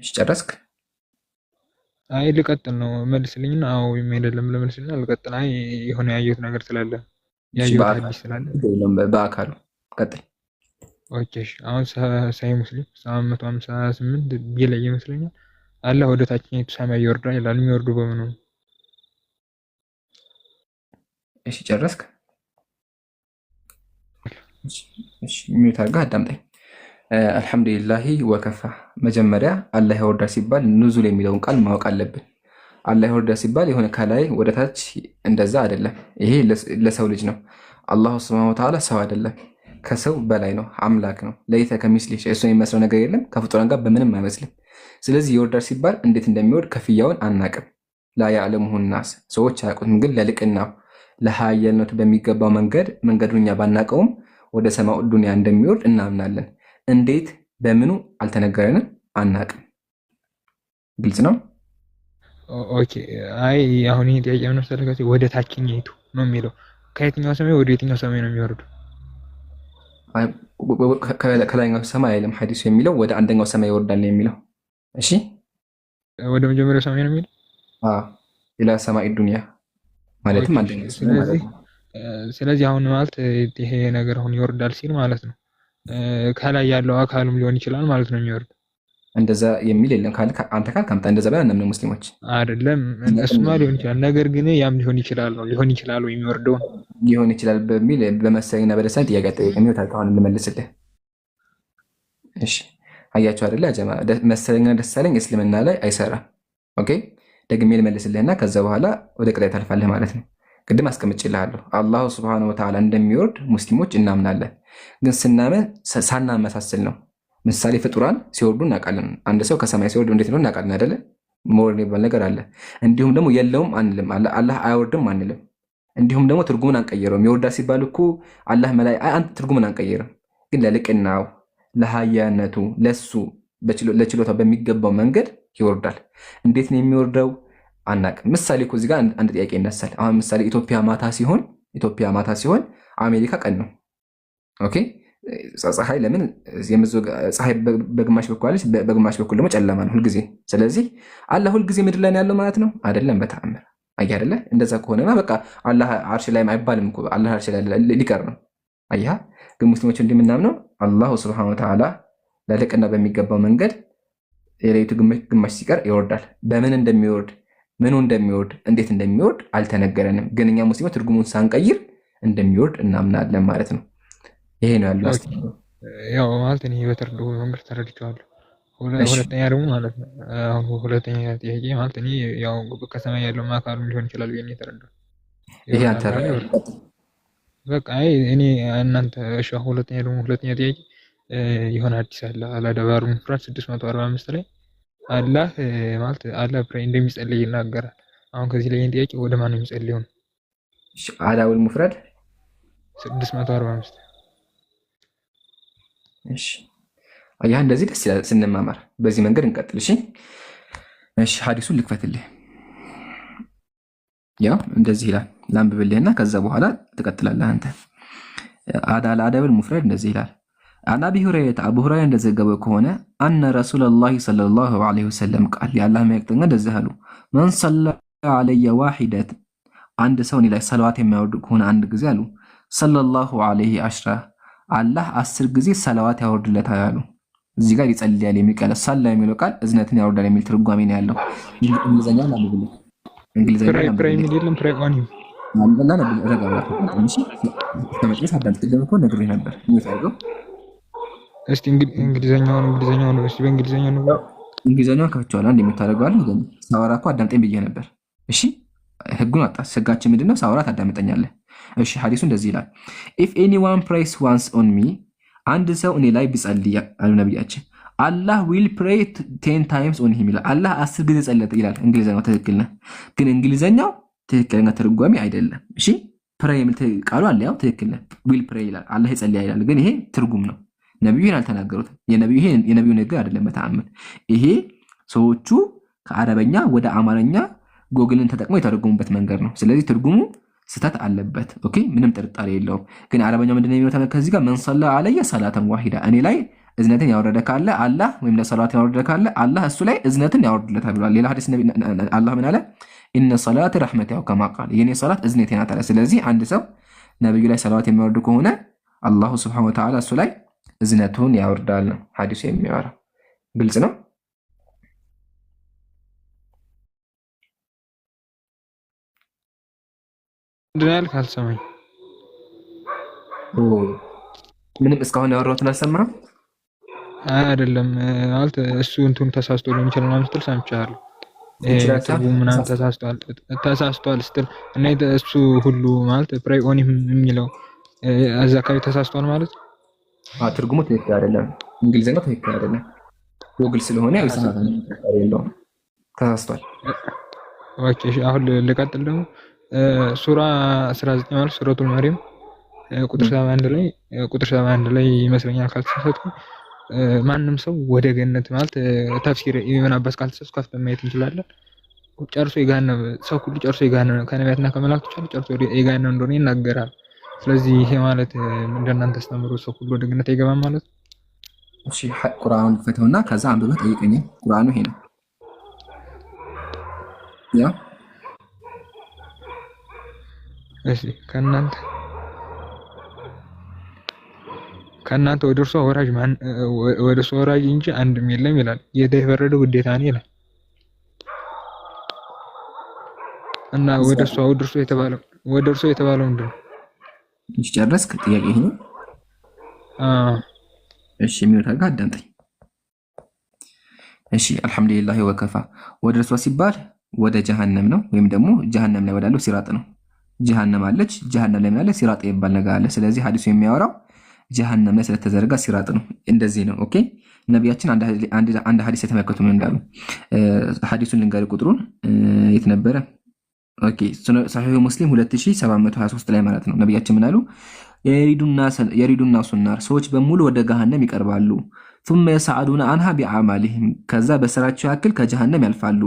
እሺ ጨረስክ? አይ ልቀጥል ነው መልስልኝና፣ አዎ ወይም አይደለም ለመልስልና ልቀጥል። አይ የሆነ ያየሁት ነገር ስላለ ያየሁት ሐዲስ ስላለ በአካሉ ቀጥል። ኦኬ እሺ። አሁን ሳይ ሙስሊም 758 ቢላይ ይመስለኛል አላህ ወደ ታችኛይቱ ሰማይ ይወርዳል ይላል። የሚወርዱ በምኑ ነው? እሺ ጨረስክ? እሺ ሚዩት አድርገህ አዳምጠኝ። አልሐምዱሊላሂ ወከፋ። መጀመሪያ አላህ ያወርዳል ሲባል ኑዙል የሚለውን ቃል ማወቅ አለብን። አላህ ያወርዳል ሲባል የሆነ ከላይ ወደ ታች እንደዛ አይደለም። ይሄ ለሰው ልጅ ነው። አላሁ ሱብሓነሁ ወተዓላ ሰው አይደለም፣ ከሰው በላይ ነው፣ አምላክ ነው። ለይተ ከሚስሊሂ ሸይኡን፣ እሱን የሚመስለው ነገር የለም፣ ከፍጡራን ጋር በምንም አይመስልም። ስለዚህ ይወርዳል ሲባል እንዴት እንደሚወርድ ከፍያውን አናቅም። ላ ያዕለሙሁ ናስ፣ ሰዎች አያውቁትም። ግን ለልቅናው ለሀያልነቱ በሚገባው መንገዱን እኛ ባናቀውም ወደ ሰማኡ ዱንያ እንደሚወርድ እናምናለን። እንዴት በምኑ አልተነገረንም፣ አናቅም። ግልጽ ነው። ኦኬ። አይ አሁን ይሄ ጥያቄ ምን መሰለህ፣ ወደ ታችኛይቱ ነው የሚለው። ከየትኛው ሰማይ ወደ የትኛው ሰማይ ነው የሚወርዱ? ከላይኛው ሰማይ አይልም ሐዲሱ የሚለው ወደ አንደኛው ሰማይ ይወርዳል ነው የሚለው። እሺ ወደ መጀመሪያው ሰማይ ነው የሚለው። ኢላ ሰማይ ዱንያ ማለትም አንደኛው ሰማይ ማለት ነው። ስለዚህ አሁን ማለት ይሄ ነገር አሁን ይወርዳል ሲል ማለት ነው ከላይ ያለው አካሉም ሊሆን ይችላል ማለት ነው የሚወርድ። እንደዛ የሚል የለም። አንተ ካልከምታ እንደዛ ባይ አናምንም ሙስሊሞች። አይደለም እሱማ ሊሆን ይችላል፣ ነገር ግን ያም ሊሆን ይችላል የሚወርደው ሊሆን ይችላል በሚል በመሰለኝና በደሳለኝ ጥያቄ ጠይቀኝ ነው ታውቃውን ልመልስልህ። እሺ አያችሁ አይደለ ጀማ፣ መሰለኝና ደሳለኝ እስልምና ላይ አይሰራም። ኦኬ ደግሜ ልመልስልህና ከዛ በኋላ ወደ ቅጣይ ታልፋለህ ማለት ነው። ቅድም አስቀምጬልሃለሁ አላሁ ሱብሓነሁ ወተዓላ እንደሚወርድ ሙስሊሞች እናምናለን። ግን ስናምን ሳናመሳስል ነው። ምሳሌ ፍጡራን ሲወርዱ እናውቃለን። አንድ ሰው ከሰማይ ሲወርድ እንዴት ነው እናውቃለን አይደለ? መውረድ የሚባል ነገር አለ። እንዲሁም ደግሞ የለውም አንልም፣ አላህ አይወርድም አንልም። እንዲሁም ደግሞ ትርጉሙን አንቀይረውም። ይወርዳል ሲባል እኮ አላህ መላይ ትርጉሙን አንቀይርም። ግን ለልቅናው ለሀያነቱ ለሱ ለችሎታው በሚገባው መንገድ ይወርዳል። እንዴት ነው የሚወርደው አናውቅም። ምሳሌ እኮ እዚህ ጋር አንድ ጥያቄ ይነሳል። አሁን ምሳሌ ኢትዮጵያ ማታ ሲሆን አሜሪካ ቀን ነው። ኦኬ ፀሐይ ለምን ፀሐይ በግማሽ በኩል አለች፣ በግማሽ በኩል ደግሞ ጨለማ ነው ሁልጊዜ። ስለዚህ አላህ ሁልጊዜ ምድር ላይ ያለው ማለት ነው አይደለም? በተአምር አየህ አይደለ? እንደዛ ከሆነማ በቃ አላህ አርሽ ላይ አይባልም እኮ አላህ አርሽ ላይ ሊቀር ነው። አየህ ግን ሙስሊሞች እንደምናምነው አላሁ ሱብሓነሁ ወተዓላ ለልቅና በሚገባው መንገድ የሌሊቱ ግማሽ ሲቀር ይወርዳል። በምን እንደሚወርድ ምኑ እንደሚወርድ እንዴት እንደሚወርድ አልተነገረንም። ግን እኛ ሙስሊሞች ትርጉሙን ሳንቀይር እንደሚወርድ እናምናለን ማለት ነው። ይሄ ነው ያለው። ያው ማለት እኔ በተረዳሁ መንገድ ተረድቼዋለሁ። ሁለተኛ ደግሞ ማለት ነው አሁን ሁለተኛ ጥያቄ ማለት እኔ ያው ከሰማይ ያለው አካሉ ሊሆን ይችላል ብዬ የተረዳሁ። ይሄ አንተ በቃ እኔ እናንተ እሺ። ሁለተኛ ጥያቄ የሆነ አዲስ አለ አላደባሩ ሙፍራድ 645 ላይ አላህ ማለት አላህ ፕሬ እንደሚጸልይ ይናገራል። አሁን ከዚህ ላይ ጥያቄ ወደ ማን ነው የሚጸልየው ነው? አላውል ሙፍራድ 645 እሺ አያ እንደዚህ ደስ ይላል ስንማማር። በዚህ መንገድ እንቀጥል። እሺ ሐዲሱን ልክፈትልህ። ያው እንደዚህ ይላል ላንብብልህና ከዛ በኋላ ትቀጥላለህ አንተ። አዳል ሙፍራድ እንደዚህ ይላል አን አቢ ሁረይረተ አቡ ሁረይራ እንደዘገበው ከሆነ አነ ረሱለላሂ ሰለላሁ ዐለይሂ ወሰለም ቃል የአላህ መልእክተኛ እንደዚህ አሉ። መን ሰላ ዐለየ ዋሂደት አንድ ሰው እኔ ላይ ሰለዋት የሚያወርድ ከሆነ አንድ ጊዜ አሉ ሰለላሁ ዐለይሂ አሽራ አላህ 10 ጊዜ ሰለዋት ያወርድለታል አሉ። እዚህ ጋር ይጸልያል የሚል ቃል ሰላ የሚለው ቃል እዝነትን ያወርዳል የሚል ትርጓሜ ነው ያለው። እንግሊዘኛ ነው እንግሊዘኛ ፕራይም ይደለም ፕራይዋኒ አንደላ ነበር ረጋባ እንጂ ተመጥቶ አዳምጥ ደግሞ ነግሬ ነበር የሚፈልገው። እስቲ እንግሊዘኛውን ነው እስቲ በእንግሊዘኛው ነው እንግሊዘኛው ከፍቼዋለሁ። አንድ የምታደርገው አለ ግን ሳወራ እኮ አዳምጠኝ ብዬ ነበር። እሺ ህጉን አጣስ። ህጋችን ምንድነው? ሳወራ ታዳምጠኛለህ። እሺ ሐዲሱ እንደዚህ ይላል if anyone prays once on me አንድ ሰው እኔ ላይ ቢጸልይ አሉ ነብያችን Allah will pray 10 times on him ይላል። አላህ 10 ጊዜ ጸለየ ይላል። እንግሊዘኛው ትክክል ነው፣ ግን እንግሊዘኛው ትክክለኛ ትርጓሜ አይደለም። እሺ ፕሬይ የሚል ቃሉ አለ፣ ያው ትክክል ነው። will pray ይላል፣ አላህ ይጸልያል ይላል፣ ግን ይሄ ትርጉም ነው። ነብዩ ይሄን አልተናገሩትም። የነብዩ ነገር አይደለም በተአምር። ይሄ ሰዎቹ ከአረበኛ ወደ አማርኛ ጎግልን ተጠቅመው የተረጎሙበት መንገድ ነው። ስለዚህ ትርጉሙ ስተት አለበት። ኦኬ ምንም ጥርጣሬ የለውም። ግን አረበኛው ምንድነው የሚለው ተመከዚህ ጋር መን ሰላ ዐለየ ሰላተን ዋሂዳ እኔ ላይ እዝነትን ያወረደ ካለ አላህ ወይም ለሰላትን ያወረደ ካለ አላህ እሱ ላይ እዝነትን ያወርድለታል ብሏል። ሌላ ሐዲስ ነብይ አላህ ምን አለ? ኢነ ሰላተ ረህመት ያው ከማ ቃል የኔ ሰላት እዝነቴ ናት አለ። ስለዚህ አንድ ሰው ነብዩ ላይ ሰላዋት የሚያወርድ ከሆነ አላሁ ሱብሓነሁ ወተዓላ እሱ ላይ እዝነቱን ያወርዳል ነው ሐዲሱ የሚያወራው። ግልጽ ነው። ምንድን ያልክ አልሰማኝ። ምንም እስካሁን ያወራሁትን አልሰማህም? አይደለም ማለት እሱ እንትኑ ተሳስቶ ሊሆን ይችላል ምናምን ስትል ሰምቻለሁ። ትርጉም ምናምን ተሳስቷል ስትል እና እሱ ሁሉ ማለት ፕራይኦኒም የሚለው እዛ አካባቢ ተሳስቷል ማለት ነው። ትርጉሙ ትክክል አይደለም፣ እንግሊዝኛው ትክክል አይደለም። ጎግል ስለሆነ ያው የለውም ተሳስቷል። ኦኬ አሁን ልቀጥል ደግሞ ሱራ 19 ማለት ሱረቱል መርየም ቁጥር 71 ላይ ይመስለኛል ካልተሳሳትኩ ማንም ሰው ወደ ገነት ማለት ተፍሲር ኢብኑ አባስ ካልተሳሳትኩ ከፍተን ማየት እንችላለን። ጨርሶ የገሃነም ሰው ሁሉ ጨርሶ የገሃነም ከነቢያትና ከመላእክቶች ሁሉ ጨርሶ የገሃነም እንደሆነ ይናገራል። ስለዚህ ይሄ ማለት እንደናንተ አስተምሮ ሰው ሁሉ ወደ ገነት አይገባም ማለት ነው። እሺ ቁርአኑን ፈተውና ከዛ አንብበህ ጠይቀኝ። ቁርአኑ ይሄ ነው። ያ እሺ ከእናንተ ወደ እርሷ ወራጅ ማን ወደ እርሷ ወራጅ እንጂ አንድም የለም ይላል። ጌታ የፈረደው ግዴታ ነው ይላል እና ወደ እርሷ የተባለው ምንድን ነው? እሺ ጨረስክ? ጥያቄ ይሄ ነው። እሺ የሚወጣ ጋር አዳምጠኝ። እሺ አልሐምዱሊላህ ወከፋ። ወደ እርሷ ሲባል ወደ ጀሃነም ነው፣ ወይም ደግሞ ጀሃነም ላይ ወዳለው ሲራጥ ነው። ጀሃነም አለች፣ ጀሃነም ላይ ማለት ሲራጥ ይባል ነገር አለ። ስለዚህ ሐዲሱ የሚያወራው ጀሃነም ላይ ስለተዘረጋ ሲራጥ ነው። እንደዚህ ነው። ኦኬ ነቢያችን አንድ ሐዲስ የተመለከቱ ነው እንዳሉ ሐዲሱን ልንገር፣ ቁጥሩን የት ነበረ? ኦኬ ሰሒህ ሙስሊም 2723 ላይ ማለት ነው። ነቢያችን ምን አሉ? የሪዱና ሱናር ሰዎች በሙሉ ወደ ገሃነም ይቀርባሉ። ثم يصعدون عنها بأعمالهم ከዛ በስራቸው ያክል ከጀሃነም ያልፋሉ።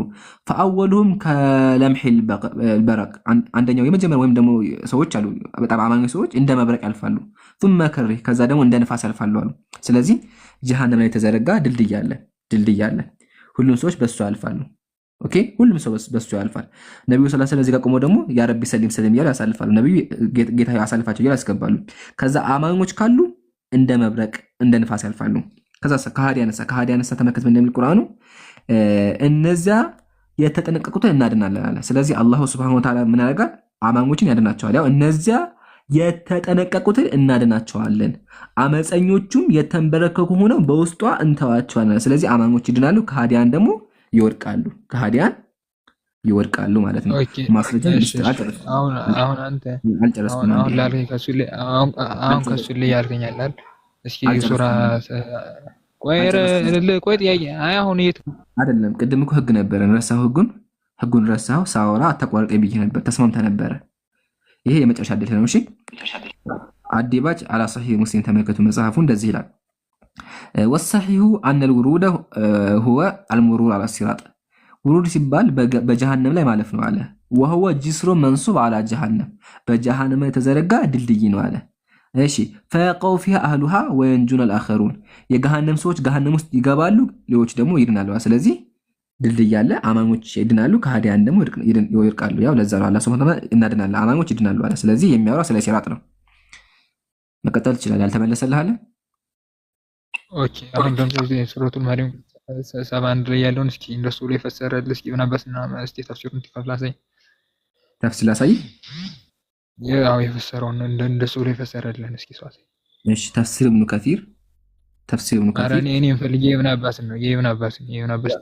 فأولهم كلمح البرق አንደኛው የመጀመሪያው ወይም ደግሞ ሰዎች አሉ በጣም አማኝ ሰዎች እንደ መብረቅ ያልፋሉ። ثم كره ከዛ ደግሞ እንደ ንፋስ ያልፋሉ አሉ። ስለዚህ ጀሃነም ላይ የተዘረጋ ድልድይ አለ። ሁሉም ሰዎች በሱ ያልፋሉ። ኦኬ ሁሉም ሰው በሱ ያልፋል። ነብዩ ሰለላሁ ዐለይሂ ወሰለም እዚህ ጋር ቆመው ደግሞ ያ ረቢ ሰሊም ሰሊም እያሉ ያሳልፋሉ። ነብዩ ጌታ ያሳልፋቸው እያሉ ያስገባሉ። ከዛ አማኞች ካሉ እንደ መብረቅ እንደ ንፋስ ያልፋሉ። ከዛ ከሃዲ ያነሳ ተመከተ እንደሚል ቁርአኑ እነዚያ የተጠነቀቁትን እናድናለን አለ። ስለዚህ አላሁ ሱብሓነሁ ወተዓላ ምን ያደርጋል? አማኞችን ያድናቸዋል። ያው እነዚያ የተጠነቀቁትን እናድናቸዋለን፣ አመፀኞቹም የተንበረከኩ ሆነው በውስጧ እንተዋቸዋለን። ስለዚህ አማኞች ይድናሉ፣ ከሃዲያን ደግሞ ይወድቃሉ ማለት ነው። ማስረጃ አሁን አንተ አሁን ላልከኝ ከሱ ላይ ያልከኛል አይደል? እስኪ ሱራ ቆይ ጥያቄ አሁን የት አይደለም። ቅድም እኮ ህግ ነበረ ረሳሁ። ህጉን ረሳሁ። ሳወራ አታቋርጠኝ ብዬ ነበር። ተስማምተህ ነበረ። ይሄ የመጨረሻ ዕድል ነው። እሺ አዲባጭ አላ ሰሒህ ሙስሊም ተመልከቱ። መጽሐፉ እንደዚህ ይላል ወሰሒሁ አነ ልውሩደ ሁወ አልሙሩር አላ ሲራጥ። ውሩድ ሲባል በጀሃነም ላይ ማለፍ ነው አለ። ወሁወ ጅስሩ መንሱብ አላ ጀሃነም፣ በጀሃነም የተዘረጋ ድልድይ ነው አለ። እሺ ፈየቀው ፊሃ አህሉሃ ወየንጁነ አልአኸሩን፣ የገሃነም ሰዎች ገሃነም ውስጥ ይገባሉ፣ ሌሎች ደግሞ ይድናሉ። ስለዚህ ድልድይ አለ፣ አማኞች ይድናሉ፣ ከሃዲያን ደግሞ ይወድቃሉ። ያው ለዛ ነው አላህ ሱብሓነሁ ወተዓላ እናድናለን፣ አማኞች ይድናሉ አለ። ስለዚህ የሚያወራው ስለ ሲራጥ ነው። መቀጠል ይችላል። ያልተመለሰልህ አለ? ኦኬ አሁን ደግሞ ሱረቱል መርየም 71 ላይ ያለውን እስኪ እንደሱ ላይ ፈሰረልህ እስኪ ኢብኑ አባስና እስቲ ተፍሲሩን ትከፍላሳይ። ተፍሲር ላሳይ? ያው የፈሰረውን እንደሱ ላይ ፈሰረልህ እስኪ ሷሳይ። እሺ ተፍሲር ኢብኑ ከሲር ኧረ እኔም ፈልጌ የኢብኑ አባስን ነው የኢብኑ አባስ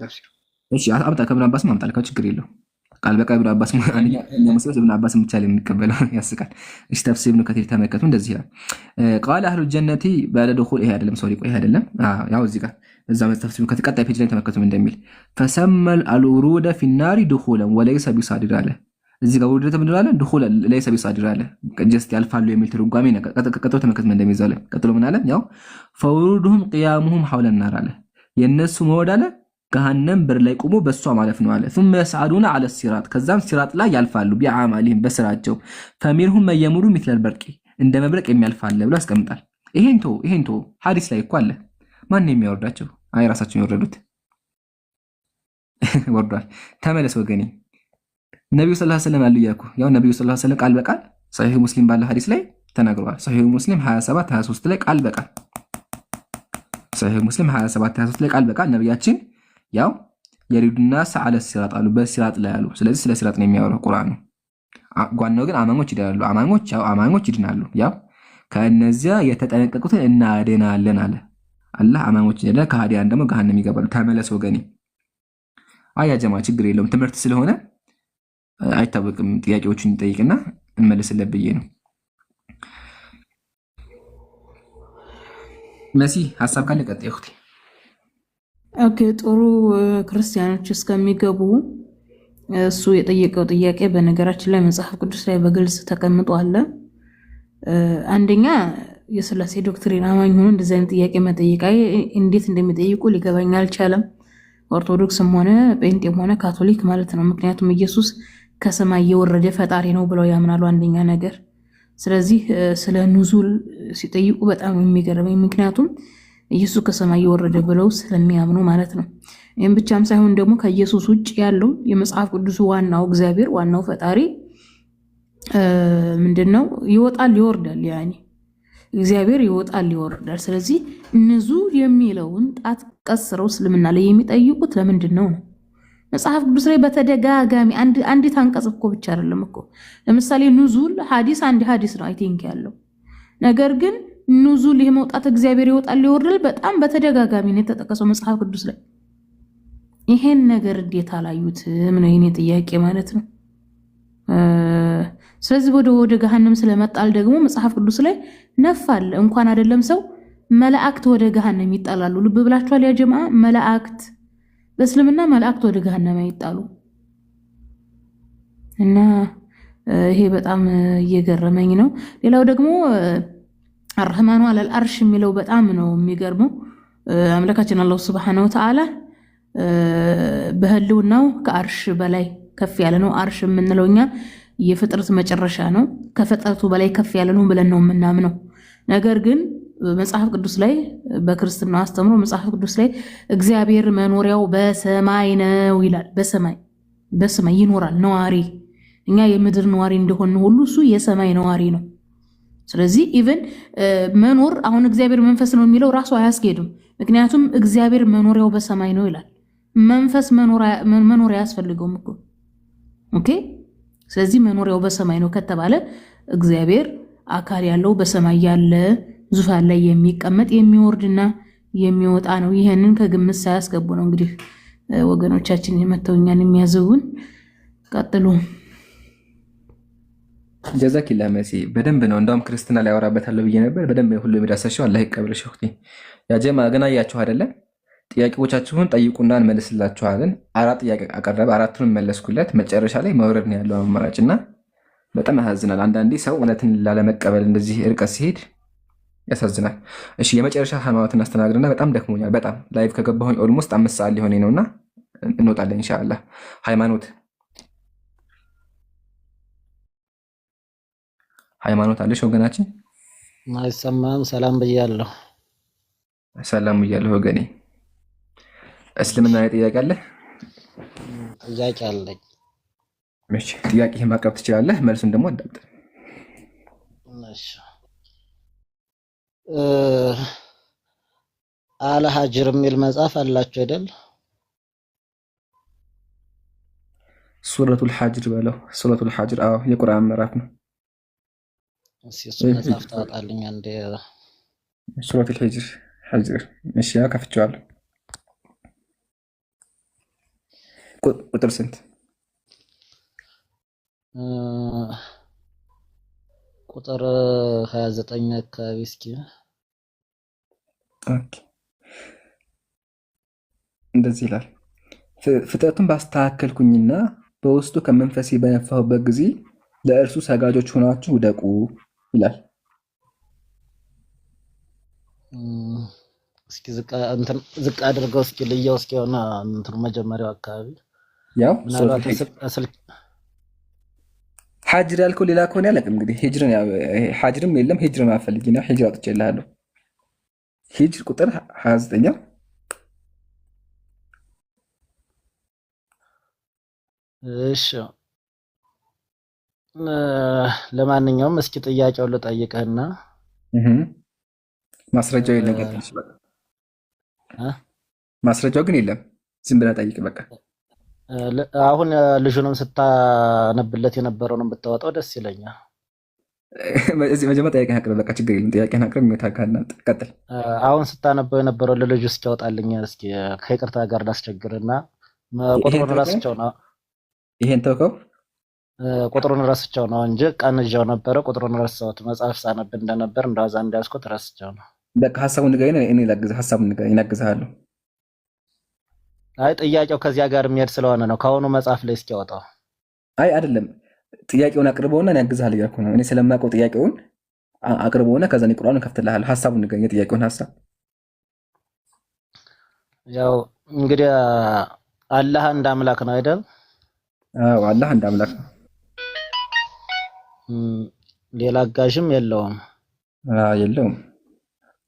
ተፍሲር። እሺ አምጣ፣ ከኢብኑ አባስ ማምጣልከው ችግር የለው። ቃል በቃ ኢብኑ አባስ አንኛ ሙስሊም ኢብኑ አባስ ብቻ ላይ የሚቀበለው ያስቃል። እሺ ተፍሲር ኢብኑ ከሲር ተመልከቱ። እንደዚህ ይላል ቃል አህሉ ጀነቲ ባለ ደኹል። ይሄ አይደለም ሶሪ፣ ቆይ አይደለም። ያው እዚህ ጋር እዛ ተፍሲሩ ከተቀጣይ ፔጅ ላይ ተመልከቱ እንደሚል ፈሰመል አልውሩደ ፊናሪ ድኹለን ወለይሰ ቢሳዲር አለ። እዚህ ጋር ውሩደ ተምንላለን ድኹለ ለይሰ ቢሳዲር አለ። ጀስት ያልፋሉ የሚል ትርጓሜ ነው። ቀጥሎ ተመልከቱ እንደሚዛለ ቀጥሎ ምን አለ? ያው ፈውሩዱሁም ቂያሙሁም ሐውለ ናር አለ። የነሱ መወድ አለ ገሃነም በር ላይ ቆሞ በሷ ማለፍ ነው አለ። ثم يسعدون على الصراط ከዛም ሲራጥ ላይ ያልፋሉ ቢአማሊሂም በስራቸው فمنهم من يمر مثل البرق እንደ መብረቅ የሚያልፋለ ብሎ ያስቀምጣል። ይሄንቶ ሐዲስ ላይ እኮ አለ። ማን ነው የሚያወርዳቸው? አይ ራሳቸው የወረዱት ወርዷል። ተመለስ ወገኔ። ነብዩ ሰለላሁ ዐለይሂ ወሰለም አሉ ያኩ ያው ነብዩ ሰለላሁ ዐለይሂ ወሰለም ቃል በቃል ሰሒህ ሙስሊም ባለ ሐዲስ ላይ ተናግረዋል። ሰሒህ ሙስሊም 27 23 ላይ ቃል በቃል ሰሒህ ሙስሊም 27 23 ላይ ቃል በቃል ነብያችን ያው የሪዱና ሰዓለ ሲራጥ አሉ፣ በሲራጥ ላይ አሉ። ስለዚህ ስለ ሲራጥ ነው የሚያወራው ቁርአኑ። ዋናው ግን አማኞች ይድናሉ። አማኞች ይድናሉ። ያው ከእነዚያ የተጠነቀቁትን እናድናለን አለ አላህ። አማኞች ይድናል፣ ከሃዲያን ደግሞ ገሃነም ይገባሉ። ተመለስ ወገኔ። አያ ጀማ ችግር የለውም ትምህርት ስለሆነ አይታወቅም። ጥያቄዎችን እንጠይቅና እንመልስለት ብዬ ነው። መሲ ሀሳብ ካለ ቀጥይ እህቴ። ኦኬ ጥሩ። ክርስቲያኖች እስከሚገቡ እሱ የጠየቀው ጥያቄ በነገራችን ላይ መጽሐፍ ቅዱስ ላይ በግልጽ ተቀምጦ አለ። አንደኛ የሥላሴ ዶክትሪን አማኝ ሆኖ እንደዚህ አይነት ጥያቄ መጠየቅ እንዴት እንደሚጠይቁ ሊገባኝ አልቻለም። ኦርቶዶክስም ሆነ ጴንጤም ሆነ ካቶሊክ ማለት ነው። ምክንያቱም ኢየሱስ ከሰማይ የወረደ ፈጣሪ ነው ብለው ያምናሉ። አንደኛ ነገር። ስለዚህ ስለ ኑዙል ሲጠይቁ በጣም የሚገርመኝ ምክንያቱም ኢየሱስ ከሰማይ የወረደ ብለው ስለሚያምኑ ማለት ነው። ይህም ብቻም ሳይሆን ደግሞ ከኢየሱስ ውጭ ያለው የመጽሐፍ ቅዱስ ዋናው እግዚአብሔር ዋናው ፈጣሪ ምንድነው? ይወጣል ይወርዳል። ያኔ እግዚአብሔር ይወጣል ይወርዳል። ስለዚህ ኑዙል የሚለውን ጣት ቀስረው እስልምና ላይ የሚጠይቁት ለምንድን ነው? መጽሐፍ ቅዱስ ላይ በተደጋጋሚ አንዲት አንቀጽ እኮ ብቻ አይደለም እኮ። ለምሳሌ ኑዙል ሐዲስ አንድ ሐዲስ ነው አይ ቲንክ ያለው። ነገር ግን ኑዙል የመውጣት እግዚአብሔር ይወጣል ይወርዳል በጣም በተደጋጋሚ ነው የተጠቀሰው መጽሐፍ ቅዱስ ላይ። ይሄን ነገር እንዴት አላዩትም ነው የኔ ጥያቄ ማለት ነው። ስለዚህ ወደ ገሃነም ስለመጣል ደግሞ መጽሐፍ ቅዱስ ላይ ነፋል እንኳን አይደለም ሰው መላእክት ወደ ገሃነም ይጣላሉ። ልብ ብላችኋል ያ ጀማዓ? መላእክት በእስልምና መላእክት ወደ ገሃነም ይጣሉ እና ይሄ በጣም እየገረመኝ ነው። ሌላው ደግሞ አርህማኑ አለል አርሽ የሚለው በጣም ነው የሚገርመው። አምላካችን አላህ ሱብሓነሁ ወተዓላ በህልውናው ከአርሽ በላይ ከፍ ያለ ነው። አርሽ የምንለው እኛ የፍጥረት መጨረሻ ነው፣ ከፍጥረቱ በላይ ከፍ ያለ ነው ብለን ነው የምናምነው። ነገር ግን መጽሐፍ ቅዱስ ላይ በክርስትና አስተምሮ መጽሐፍ ቅዱስ ላይ እግዚአብሔር መኖሪያው በሰማይ ነው ይላል። በሰማይ ይኖራል ነዋሪ። እኛ የምድር ነዋሪ እንደሆነ ሁሉ እሱ የሰማይ ነዋሪ ነው። ስለዚህ ኢቭን መኖር አሁን እግዚአብሔር መንፈስ ነው የሚለው ራሱ አያስኬድም። ምክንያቱም እግዚአብሔር መኖሪያው በሰማይ ነው ይላል። መንፈስ መኖሪያ አያስፈልገውም እኮ ኦኬ። ስለዚህ መኖሪያው በሰማይ ነው ከተባለ እግዚአብሔር አካል ያለው በሰማይ ያለ ዙፋን ላይ የሚቀመጥ የሚወርድና የሚወጣ ነው። ይሄንን ከግምት ሳያስገቡ ነው እንግዲህ ወገኖቻችን የመተውኛን የሚያዝውን። ቀጥሉ። ጀዛኪላ መሲ በደንብ ነው። እንደውም ክርስትና ላይ ያወራበታለሁ ብዬ ነበር። በደንብ ሁሉ የሚዳሰሽው አላህ ይቀበልሽ እህቴ። ያ ጀማ ገና እያችሁ አይደለ? ጥያቄዎቻችሁን ጠይቁና እንመልስላችኋለን። 4 ጥያቄ አቀረበ፣ 4ቱን መለስኩለት። መጨረሻ ላይ መውረድ ነው ያለው አማራጭና በጣም ያሳዝናል። አንዳንዴ ሰው እውነትን ላለመቀበል እንደዚህ ርቀት ሲሄድ ያሳዝናል። እሺ የመጨረሻ ሃይማኖትን አስተናግድና በጣም ደክሞኛል። በጣም ላይቭ ከገባሁኝ ኦልሞስት 5 ሰዓት ሊሆነኝ ነውና እንወጣለን ኢንሻአላህ። ሃይማኖት አለሽ ወገናችን? ማይሰማም ሰላም ብያለሁ። ሰላም ብያለሁ ወገኔ። እስልምና ላይ ጥያቄ አለ? ጥያቄ አለኝ። እሺ ጥያቄህን ማቅረብ ትችላለህ፣ መልሱን ደግሞ አዳምጥ። እሺ አለ ሀጅር የሚል መጽሐፍ አላችሁ አይደል? ሱረቱል ሀጅር በለው። ሱረቱል ሀጅር አዎ የቁርአን ምዕራፍ ነው። እሱ መጽሐፍ ታወጣልኝ አንዴ። ሱረቱል ሀጅር እሺ ከፍቼዋለሁ። ቁጥር ስንት? ቁጥር 29 አካባቢ እስኪ። ኦኬ እንደዚህ ይላል። ፍጥረቱን ባስተካከልኩኝና በውስጡ ከመንፈሴ በነፋሁበት ጊዜ ለእርሱ ሰጋጆች ሆናችሁ ውደቁ ይላል። እስኪ ዝቅ አድርገው እስኪ ልየው እስኪ ሆነ እንትኑ መጀመሪያው አካባቢ ያው ሀጅር ያልከው ሌላ ከሆነ ያለቅም እንግዲህ ሀጅርም የለም። ሂጅርን አፈልጊና ሂጅር አውጥቼልሃለሁ። ሂጅር ቁጥር 29 እሺ ለማንኛውም እስኪ ጥያቄውን ልጠይቅህና ማስረጃው የለም። ቀጥልሽ በቃ ማስረጃው ግን የለም። ዝም ብለህ ጠይቅ በቃ። አሁን ልጁንም ስታነብለት የነበረውንም ብታወጣው ደስ ይለኛል። እዚህ መጀመሪያ ጥያቄህን አቅርብ። በቃ ችግር የለም ጥያቄህን አቅርብ። ቀጥል። አሁን ስታነበው የነበረው ለልጁ እስኪ ያወጣልኝ እስኪ ከይቅርታ ጋር ላስቸግርና ቁጥሩን ረስቸው ነው። ይሄን ተውከው። ቁጥሩን ረስቸው ነው እንጂ ቀንጃው ነበረ። ቁጥሩን ረሳሁት። መጽሐፍ ሳነብ እንደነበር እንደዋዛ እንዳያስኩት ረስቸው ነው። በቃ ሐሳቡን ንገረኝ፣ እኔ ላግዝህ። ሐሳቡን ንገረኝ፣ እናግዝሃለሁ። አይ ጥያቄው ከዚያ ጋር የሚሄድ ስለሆነ ነው። ከአሁኑ መጽሐፍ ላይ እስኪ ያወጣው። አይ አይደለም፣ ጥያቄውን አቅርበውና እኔ አግዝሃለሁ እያልኩ ነው። እኔ ስለማውቀው ጥያቄውን አቅርበውና ከዛ እኔ ቁርአኑን እከፍትልሃለሁ። ሐሳቡን ንገረኝ፣ የጥያቄውን ሐሳብ። ያው እንግዲህ አላህ አንድ አምላክ ነው አይደል? አዎ አላህ አንድ አምላክ ነው። ሌላ አጋዥም የለውም። የለውም።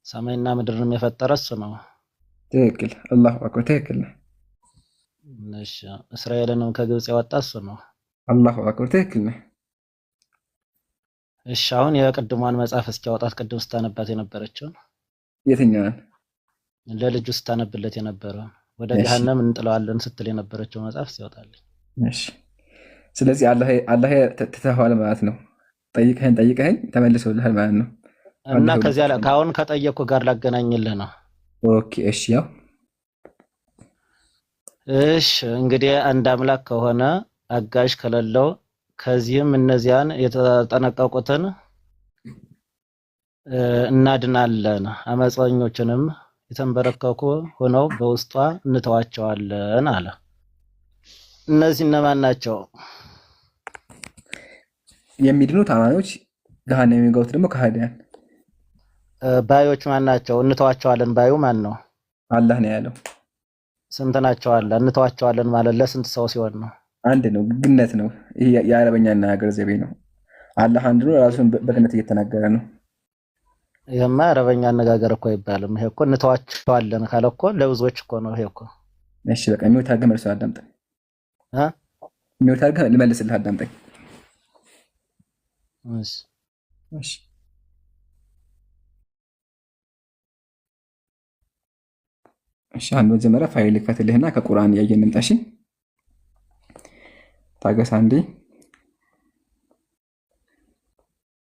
ሰማይና ምድርንም የፈጠረ እሱ ነው። ትክክል። አላሁ አክበር። ትክክል። እሺ እስራኤልንም ከግብጽ ያወጣ እሱ ነው። አላሁ አክበር። ትክክል። እሺ አሁን የቅድሟን መጽሐፍ እስኪያወጣት ቅድም ስታነባት የነበረችውን የትኛዋን? ለልጁ ስታነብለት የነበረው ወደ ገሃነም እንጥለዋለን ስትል የነበረችው መጽሐፍ ሲያወጣልኝ። እሺ ስለዚህ አላህ ትተኸዋል ማለት ነው። ጠይቀኸኝ ተመልሶልሃል ማለት ነው። እና ከዚያ ላይ ካሁን ከጠየቁ ጋር ላገናኝልህ ነው። ኦኬ እሺ። ያው እሺ እንግዲህ አንድ አምላክ ከሆነ አጋዥ ከሌለው ከዚህም እነዚያን የተጠነቀቁትን እናድናለን፣ አመፀኞችንም የተንበረከኩ ሆነው በውስጧ እንተዋቸዋለን አለ። እነዚህ እነማን ናቸው? የሚድኑት አማኞች፣ ገሃነም የሚገቡት ደግሞ ከሃዲያን። ባዮች ማን ናቸው? እንተዋቸዋለን ባዩ ማን ነው? አላህ ነው ያለው። ስንት ናቸው? አለ እንተዋቸዋለን ማለት ለስንት ሰው ሲሆን ነው? አንድ ነው፣ ግነት ነው። ይሄ የአረበኛ አነጋገር ዘይቤ ነው። አላህ አንድ ነው፣ ራሱን በግነት እየተናገረ ነው። ይሄማ አረበኛ አነጋገር እኮ አይባልም። ይሄ እኮ እንተዋቸዋለን ካለ እኮ ለብዙዎች እኮ ነው ይሄ እኮ። እሺ በቃ የሚወት አድርገህ መልሰህ አዳምጠኝ። የሚወት አድርገህ ልመልስልህ፣ አዳምጠኝ። እሺ እሺ እሺ። አንድ መጀመሪያ ፋይል ልክፈትልህና ከቁርአን እያየን እንምጣ። እሺ ታገስ አንዴ።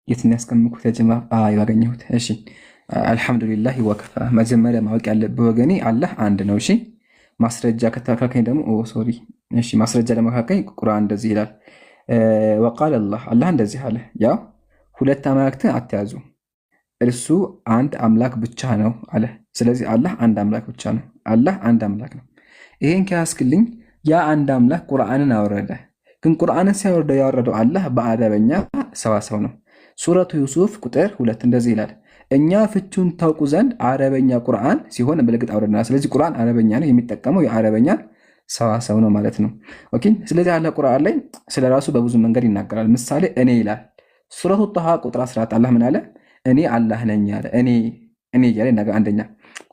የት ነው ያስቀምጥኩት? ተጀማ ያገኘሁት። እሺ አልሐምዱሊላህ ወከፋ። መጀመሪያ ማወቅ ያለብህ ወገኔ አላህ አንድ ነው። እሺ ማስረጃ ከተካከኝ ደግሞ ሶሪ። እሺ ማስረጃ ለመካከኝ ቁርአን እንደዚህ ይላል። ወቃል አላህ እንደዚህ አለ፣ ያው ሁለት አማልክትን አትያዙ፣ እርሱ አንድ አምላክ ብቻ ነው አለ። ስለዚህ አላህ አንድ አምላክ ብቻ ነው። አላህ አንድ አምላክ ነው። ይሄን ከያዝክልኝ ያ አንድ አምላክ ቁርአንን አወረደ። ግን ቁርአንን ሲያወርደው ያወረደው አላህ በአረበኛ ሰዋሰው ነው። ሱረቱ ዩሱፍ ቁጥር 2 እንደዚህ ይላል፣ እኛ ፍቹን ታውቁ ዘንድ አረበኛ ቁርአን ሲሆን በልግጥ አውርደናል። ስለዚህ ቁርአን አረበኛ ነው፣ የሚጠቀመው የአረበኛ ሰዋሰው ነው ማለት ነው። ኦኬ። ስለዚህ አላህ ቁርአን ላይ ስለራሱ በብዙ መንገድ ይናገራል። ምሳሌ እኔ ይላል። ሱረቱ ጣሃ ቁጥር 14 አላህ ምን አለ? እኔ አላህ ነኝ አለ። እኔ እያለ ይናገራል። አንደኛ።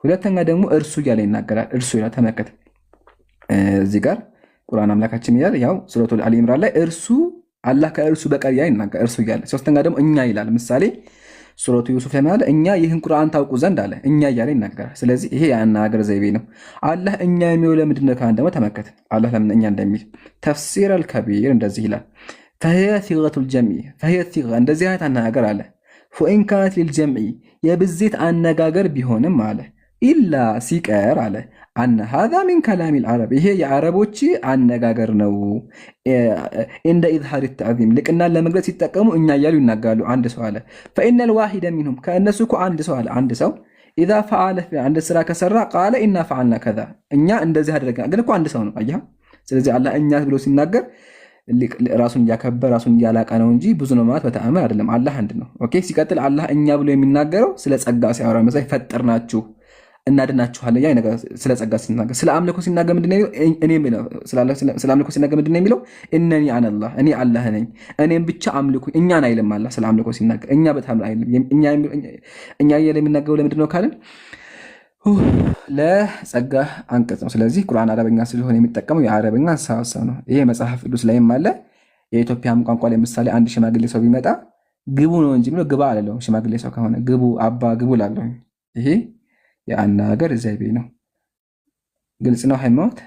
ሁለተኛ ደግሞ እርሱ እያለ ይናገራል። እርሱ ይላል። ተመልከት እዚህ ጋር ቁርአን አምላካችን ይላል። ያው ሱረቱ አሊ ኢምራን ላይ እርሱ አላህ ከእርሱ በቀር ያ ይናገራል። እርሱ እያለ። ሶስተኛ ደግሞ እኛ ይላል። ምሳሌ ሱረቱ ዩሱፍ ላይ ማለት እኛ ይህን ቁርአን ታውቁ ዘንድ አለ። እኛ እያለ ይናገራል። ስለዚህ ይሄ የአነጋገር ዘይቤ ነው። አላህ እኛ የሚለው ለምንድን ነው ካልን ደግሞ ተመልከት አላህ ለምን እኛ እንደሚል ተፍሲር አልከቢር እንደዚህ ይላል። ፈሂየ ሲገቱል ጀምዕ ፈሂየ ሲጋ እንደዚህ አይነት አነጋገር አለ። ወኢን ካነት ሊልጀምዕ የብዜት አነጋገር ቢሆንም አለ ኢላ ሲቀር አለ አነ ሃዛ ሚን ከላሚል አረብ ይሄ የአረቦች አነጋገር ነው። እንደ ኢዝሃር ተዕዚም ልቅናን ለመግለጽ ሲጠቀሙ እኛ እያሉ ይናገራሉ። አንድ ሰው አለ ፈኢነል ዋሂደ ሚንሁም ከእነሱ እኮ አንድ ሰው አለ። አንድ ሰው ኢዛ ፈዓለ አንድ ስራ ከሰራ ቃለ ኢና ፈዓልና ከዛ እኛ እንደዚህ አደረግን። ግን እኮ አንድ ሰው ነው። አየህ። ስለዚህ አላህ እኛ ብሎ ሲናገር ራሱን እያከበረ ራሱን እያላቀ ነው እንጂ ብዙ ነው ማለት በተአምር አይደለም። አላህ አንድ ነው። ኦኬ። ሲቀጥል አላህ እኛ ብሎ የሚናገረው ስለ ጸጋ ሲያወራ መሳይ ፈጠርናችሁ እናድናችኋለን። ያ ነገር ስለ ጸጋ ሲናገር፣ ስለ አምልኮ ሲናገር ምንድነው? እኔ ስለ አምልኮ ሲናገር ምንድነው የሚለው? እነኒ አነላህ እኔ አላህ ነኝ፣ እኔም ብቻ አምልኩ። እኛን አይልም አላህ ስለ አምልኮ ሲናገር፣ እኛ በተአምር አይልም። እኛ እያለ የሚናገረው ለምንድነው ካልን ለጸጋ አንቀጽ ነው። ስለዚህ ቁርአን አረበኛ ስለሆነ የሚጠቀመው የአረበኛ ሰዋሰው ነው። ይሄ መጽሐፍ ቅዱስ ላይም አለ። የኢትዮጵያም ቋንቋ ላይ ምሳሌ አንድ ሽማግሌ ሰው ቢመጣ ግቡ ነው እንጂ ብሎ ግባ አለለው። ሽማግሌ ሰው ከሆነ ግቡ አባ ግቡ ላለሁ። ይሄ የአነጋገር ዘይቤ ነው። ግልጽ ነው ሃይማኖት።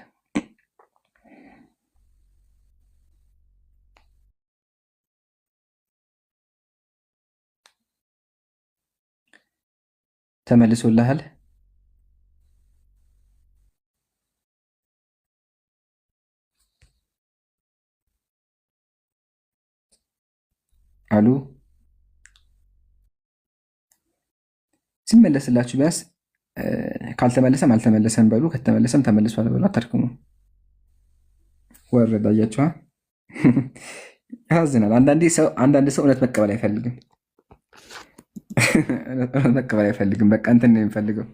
ተመልሶልሃል? አሉ ሲመለስላችሁ ቢያንስ ካልተመለሰም አልተመለሰም በሉ፣ ከተመለሰም ተመልሷል በሉ። አታድክሙ። ወረዳ እያችኋ ያዝናል። አንዳንድ ሰው እውነት መቀበል አይፈልግም። እውነት መቀበል አይፈልግም። በቃ እንትን ነው የሚፈልገው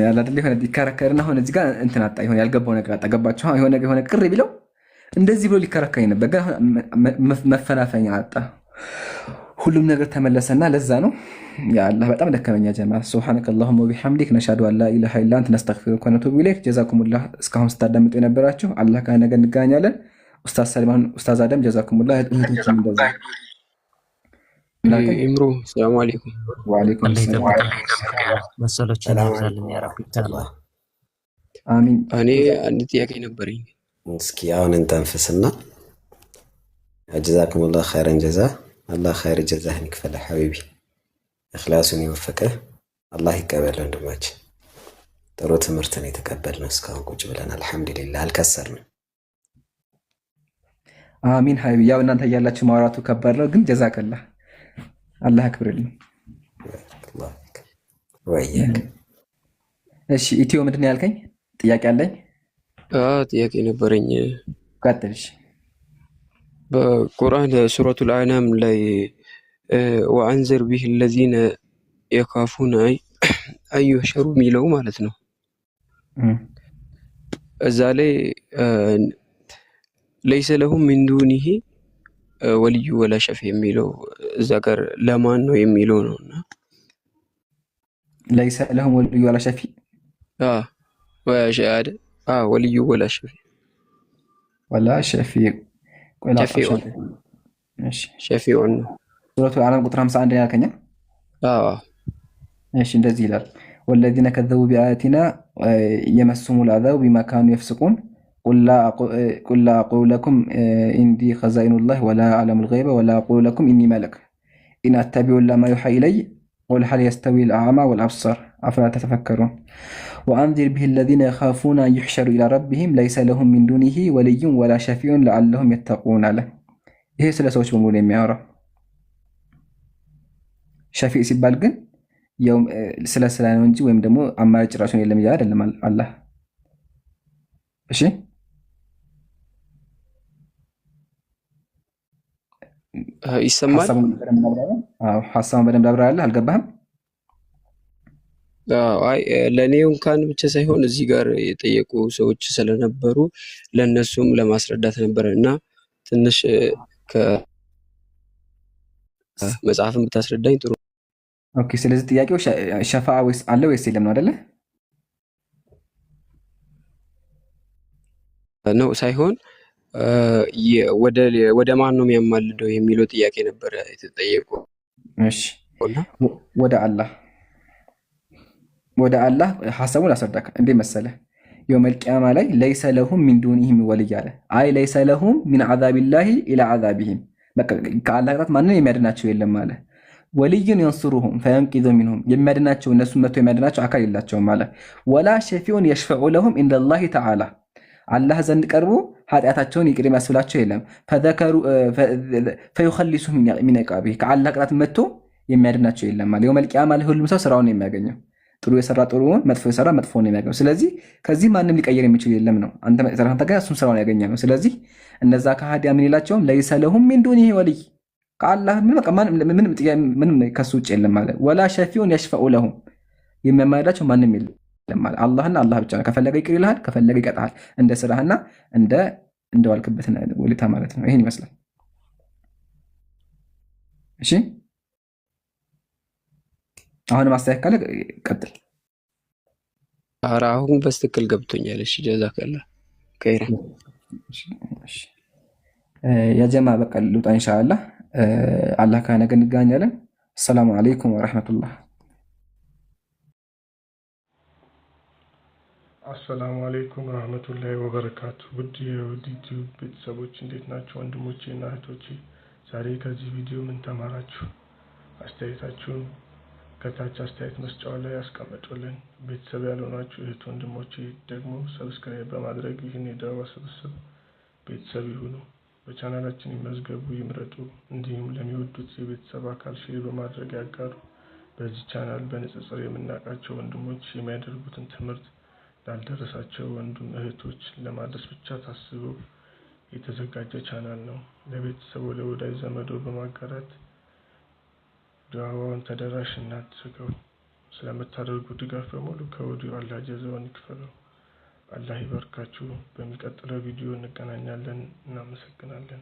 አላደለ የሆነ ይከራከርና አሁን እዚህ ጋር እንትን አጣ፣ የሆነ ያልገባው ነገር አጣ። ገባችሁ? የሆነ ቅር ቢለው እንደዚህ ብሎ ሊከራከር ነበር፣ ግን መፈናፈኛ አጣ። ሁሉም ነገር ተመለሰና ለዛ ነው የአላህ በጣም ደከመኛ ጀማ። ሱብሃነከ አላሁመ ወቢሐምዲክ ነሽሀዱ አን ላ ኢላሃ ኢላ አንተ ነስተግፊሩከ ወነቱቡ ኢለይክ። ጀዛኩሙላህ እስካሁን ስታዳምጡ የነበራችሁ አላህ ከነገ እንገናኛለን። ኡስታዝ ሰልማን፣ ኡስታዝ አደም ጀዛኩሙላህ። እህቶችም እንደዛ ኢምሩ ሰላም አለይኩም። ወአለይኩም ሰላም መሰሎችን ያዛልን ያ ረብ ተዓላ አሚን። እኔ አንድ ጥያቄ ነበረኝ። እስኪ አሁን እንተንፍስና ጀዛኩሙላህ ኸይረን ጀዛ አላህ ኸይር ጀዛህን ይክፈል ሐቢቢ። እኽላሱን ይወፈቀህ አላህ ይቀበል። ወንድማችን ጥሩ ትምህርትን የተቀበልነው እስካሁን ቁጭ ብለን አልሐምዱሊላህ አልከሰርንም። አሚን ሐቢቢ። ያው እናንተ እያላችሁ ማውራቱ ከባድ ነው፣ ግን ጀዛከላህ አላህ ያክብርልኝ። ወያክ እሺ ኢትዮ ምንድን ነው ያልከኝ? ጥያቄ አለኝ። ጥያቄ ነበረኝ። ቀጥልሽ። በቁርአን ሱረቱል አናም ላይ ወአንዝር ቢህ ለዚነ የካፉነ አዩሕሸሩ የሚለው ማለት ነው። እዛ ላይ ለይሰ ለሁም ሚን ዱኒሂ ወልዩ ወላ ሸፊ የሚለው እዛ ጋር ለማን ነው የሚለው ነው። እና ለይሰ ለሁም ወልዩ ወላ ሸፊ ወልዩ ወላ ሸፊ ወላ ሸፊ ሸፊዑን ነው። ሱረቱ አናም ቁጥር 51 ያልከኛ? እሺ እንደዚህ ይላል ወለዚነ ከዘቡ ቢአያቲና የመስሁሙል አዛቡ ቢማ ካኑ የፍስቁን ቁል ላ አቁሉ ለኩም ኢንዲ ኸዛኢኑላህ ወላ አዕለሙል ገይበ ወላ አቁሉ ለኩም ኢኒ መለክ ኢን አተቢዑ ኢላ ማ ዩሓ ኢለይ ቁል ሀል የስተዊል አዕማ ወልአብሳር አፈላ ተተፈከሩን ወአንዚር ቢሂ ለዚነ የኻፉነ አን ዩሕሸሩ ኢላ ረቢሂም ለይሰ ለሁም ሚን ዱኒሂ ወልዩን ወላ ሸፊዑን ለዓለሁም የተቁን አለ። ይሄ ስለ ሰዎች በሙሉ የሚያወራው። ሸፊዕ ሲባል ግን ስለ ነው እንጂ ወይም ደግሞ አማራጭ ራሱን የለም እያለ አይደለም አላህ። እሺ ይሰማል። ሀሳቡን በደንብ አብራራለህ። አልገባህም? አይ ለእኔ እንኳን ብቻ ሳይሆን እዚህ ጋር የጠየቁ ሰዎች ስለነበሩ ለእነሱም ለማስረዳት ነበረ እና ትንሽ ከመጽሐፍን ብታስረዳኝ ጥሩ። ኦኬ። ስለዚህ ጥያቄው ሸፋዓ ወይስ አለ ወይስ የለም ነው አይደለ? ነው ሳይሆን ወደ ማን ነው የሚያማልደው የሚለው ጥያቄ ነበረ የተጠየቀው። እሺ ወደ አላህ ሐሳቡን አስረዳክ። እንዴ መሰለ የውመል ቂያማ ላይ ለይሰ ለሁም ሚን ዱኒሂም ወልይ አለ። አይ ለይሰ ለሁም ሚን ዐዛቢላሂ ኢላ ዐዛቢሂም፣ በቃ ከአላህ ቅጣት ማንም የሚያድናቸው የለም አለ። ወልዩን የንሱሩሁም ፈየንቂዙ ሚንሁም፣ የሚያድናቸው እነሱን መጥቶ የሚያድናቸው አካል የላቸውም አለ። ወላ ሸፊዑን የሽፈዑ ለሁም ኢንደላሂ ተዓላ፣ አላህ ዘንድ ቀርቦ ኃጢአታቸውን ይቅር የሚያስብላቸው የለም። ፈዩኸሊሱ ሚን ዒቃቢሂ፣ ከአላህ ቅጣት መጥቶ የሚያድናቸው የለም አለ። የውመል ቂያማ ላይ ሁሉም ሰው ስራውን የሚያገኘው፣ ጥሩ የሰራ ጥሩውን፣ መጥፎ የሰራ መጥፎውን የሚያገኘው። ስለዚህ ከዚህ ማንም ሊቀየር የሚችል የለም ነው። አንተ ጋር እሱም ስራውን ያገኘ ነው። ስለዚህ እነዛ ከሃዲያ ምን ይላቸውም ለይሰ ለሁም ሚን ዱኒሂ ወልይ፣ ከአላህ ምንም ከሱ ውጭ የለም ማለት። ወላ ሸፊዑን የሽፈዑ ለሁም፣ የሚያማልዳቸው ማንም የለም ማለት። አላህና አላህ ብቻ ነው። ከፈለገ ይቅር ይልሃል፣ ከፈለገ ይቀጣሃል፣ እንደ ስራህና እንደዋልክበት ውለታ ማለት ነው። ይሄን ይመስላል። እሺ አሁን ማስተያየት ካለ ቀጥል። ኧረ አሁን በስትክክል ገብቶኛል። እሺ ጀዛከላህ ከይራ ያጀማ በቃ ልውጣ ኢንሻአላህ። አላህ ከነገ እንገናኛለን። አሰላሙ አለይኩም ወራህመቱላህ። አሰላሙ አለይኩም ወራህመቱላሂ ወበረካቱ። ውድ የዩቲዩብ ቤተሰቦች እንዴት ናቸው? ወንድሞቼ እና እህቶቼ ዛሬ ከዚህ ቪዲዮ ምን ተማራችሁ? አስተያየታችሁን ከታች አስተያየት መስጫው ላይ ያስቀምጡልን። ቤተሰብ ያልሆናችሁ እህት ወንድሞቼ ደግሞ ሰብስክራይብ በማድረግ ይህን የዳዋ ስብስብ ቤተሰብ ይሁኑ። በቻናላችን ይመዝገቡ፣ ይምረጡ። እንዲሁም ለሚወዱት የቤተሰብ አካል ሼር በማድረግ ያጋሩ። በዚህ ቻናል በንጽጽር የምናውቃቸው ወንድሞች የሚያደርጉትን ትምህርት ላልደረሳቸው ወንድም እህቶች ለማድረስ ብቻ ታስቦ የተዘጋጀ ቻናል ነው። ለቤተሰቡ ለወዳጅ ዘመዶ በማጋራት ዳዋውን ተደራሽ እናድርገው። ስለምታደርጉ ድጋፍ በሙሉ ከወዲሁ አላህ ጀዛውን ይክፈለው። አላህ ይባርካችሁ። በሚቀጥለው ቪዲዮ እንገናኛለን። እናመሰግናለን።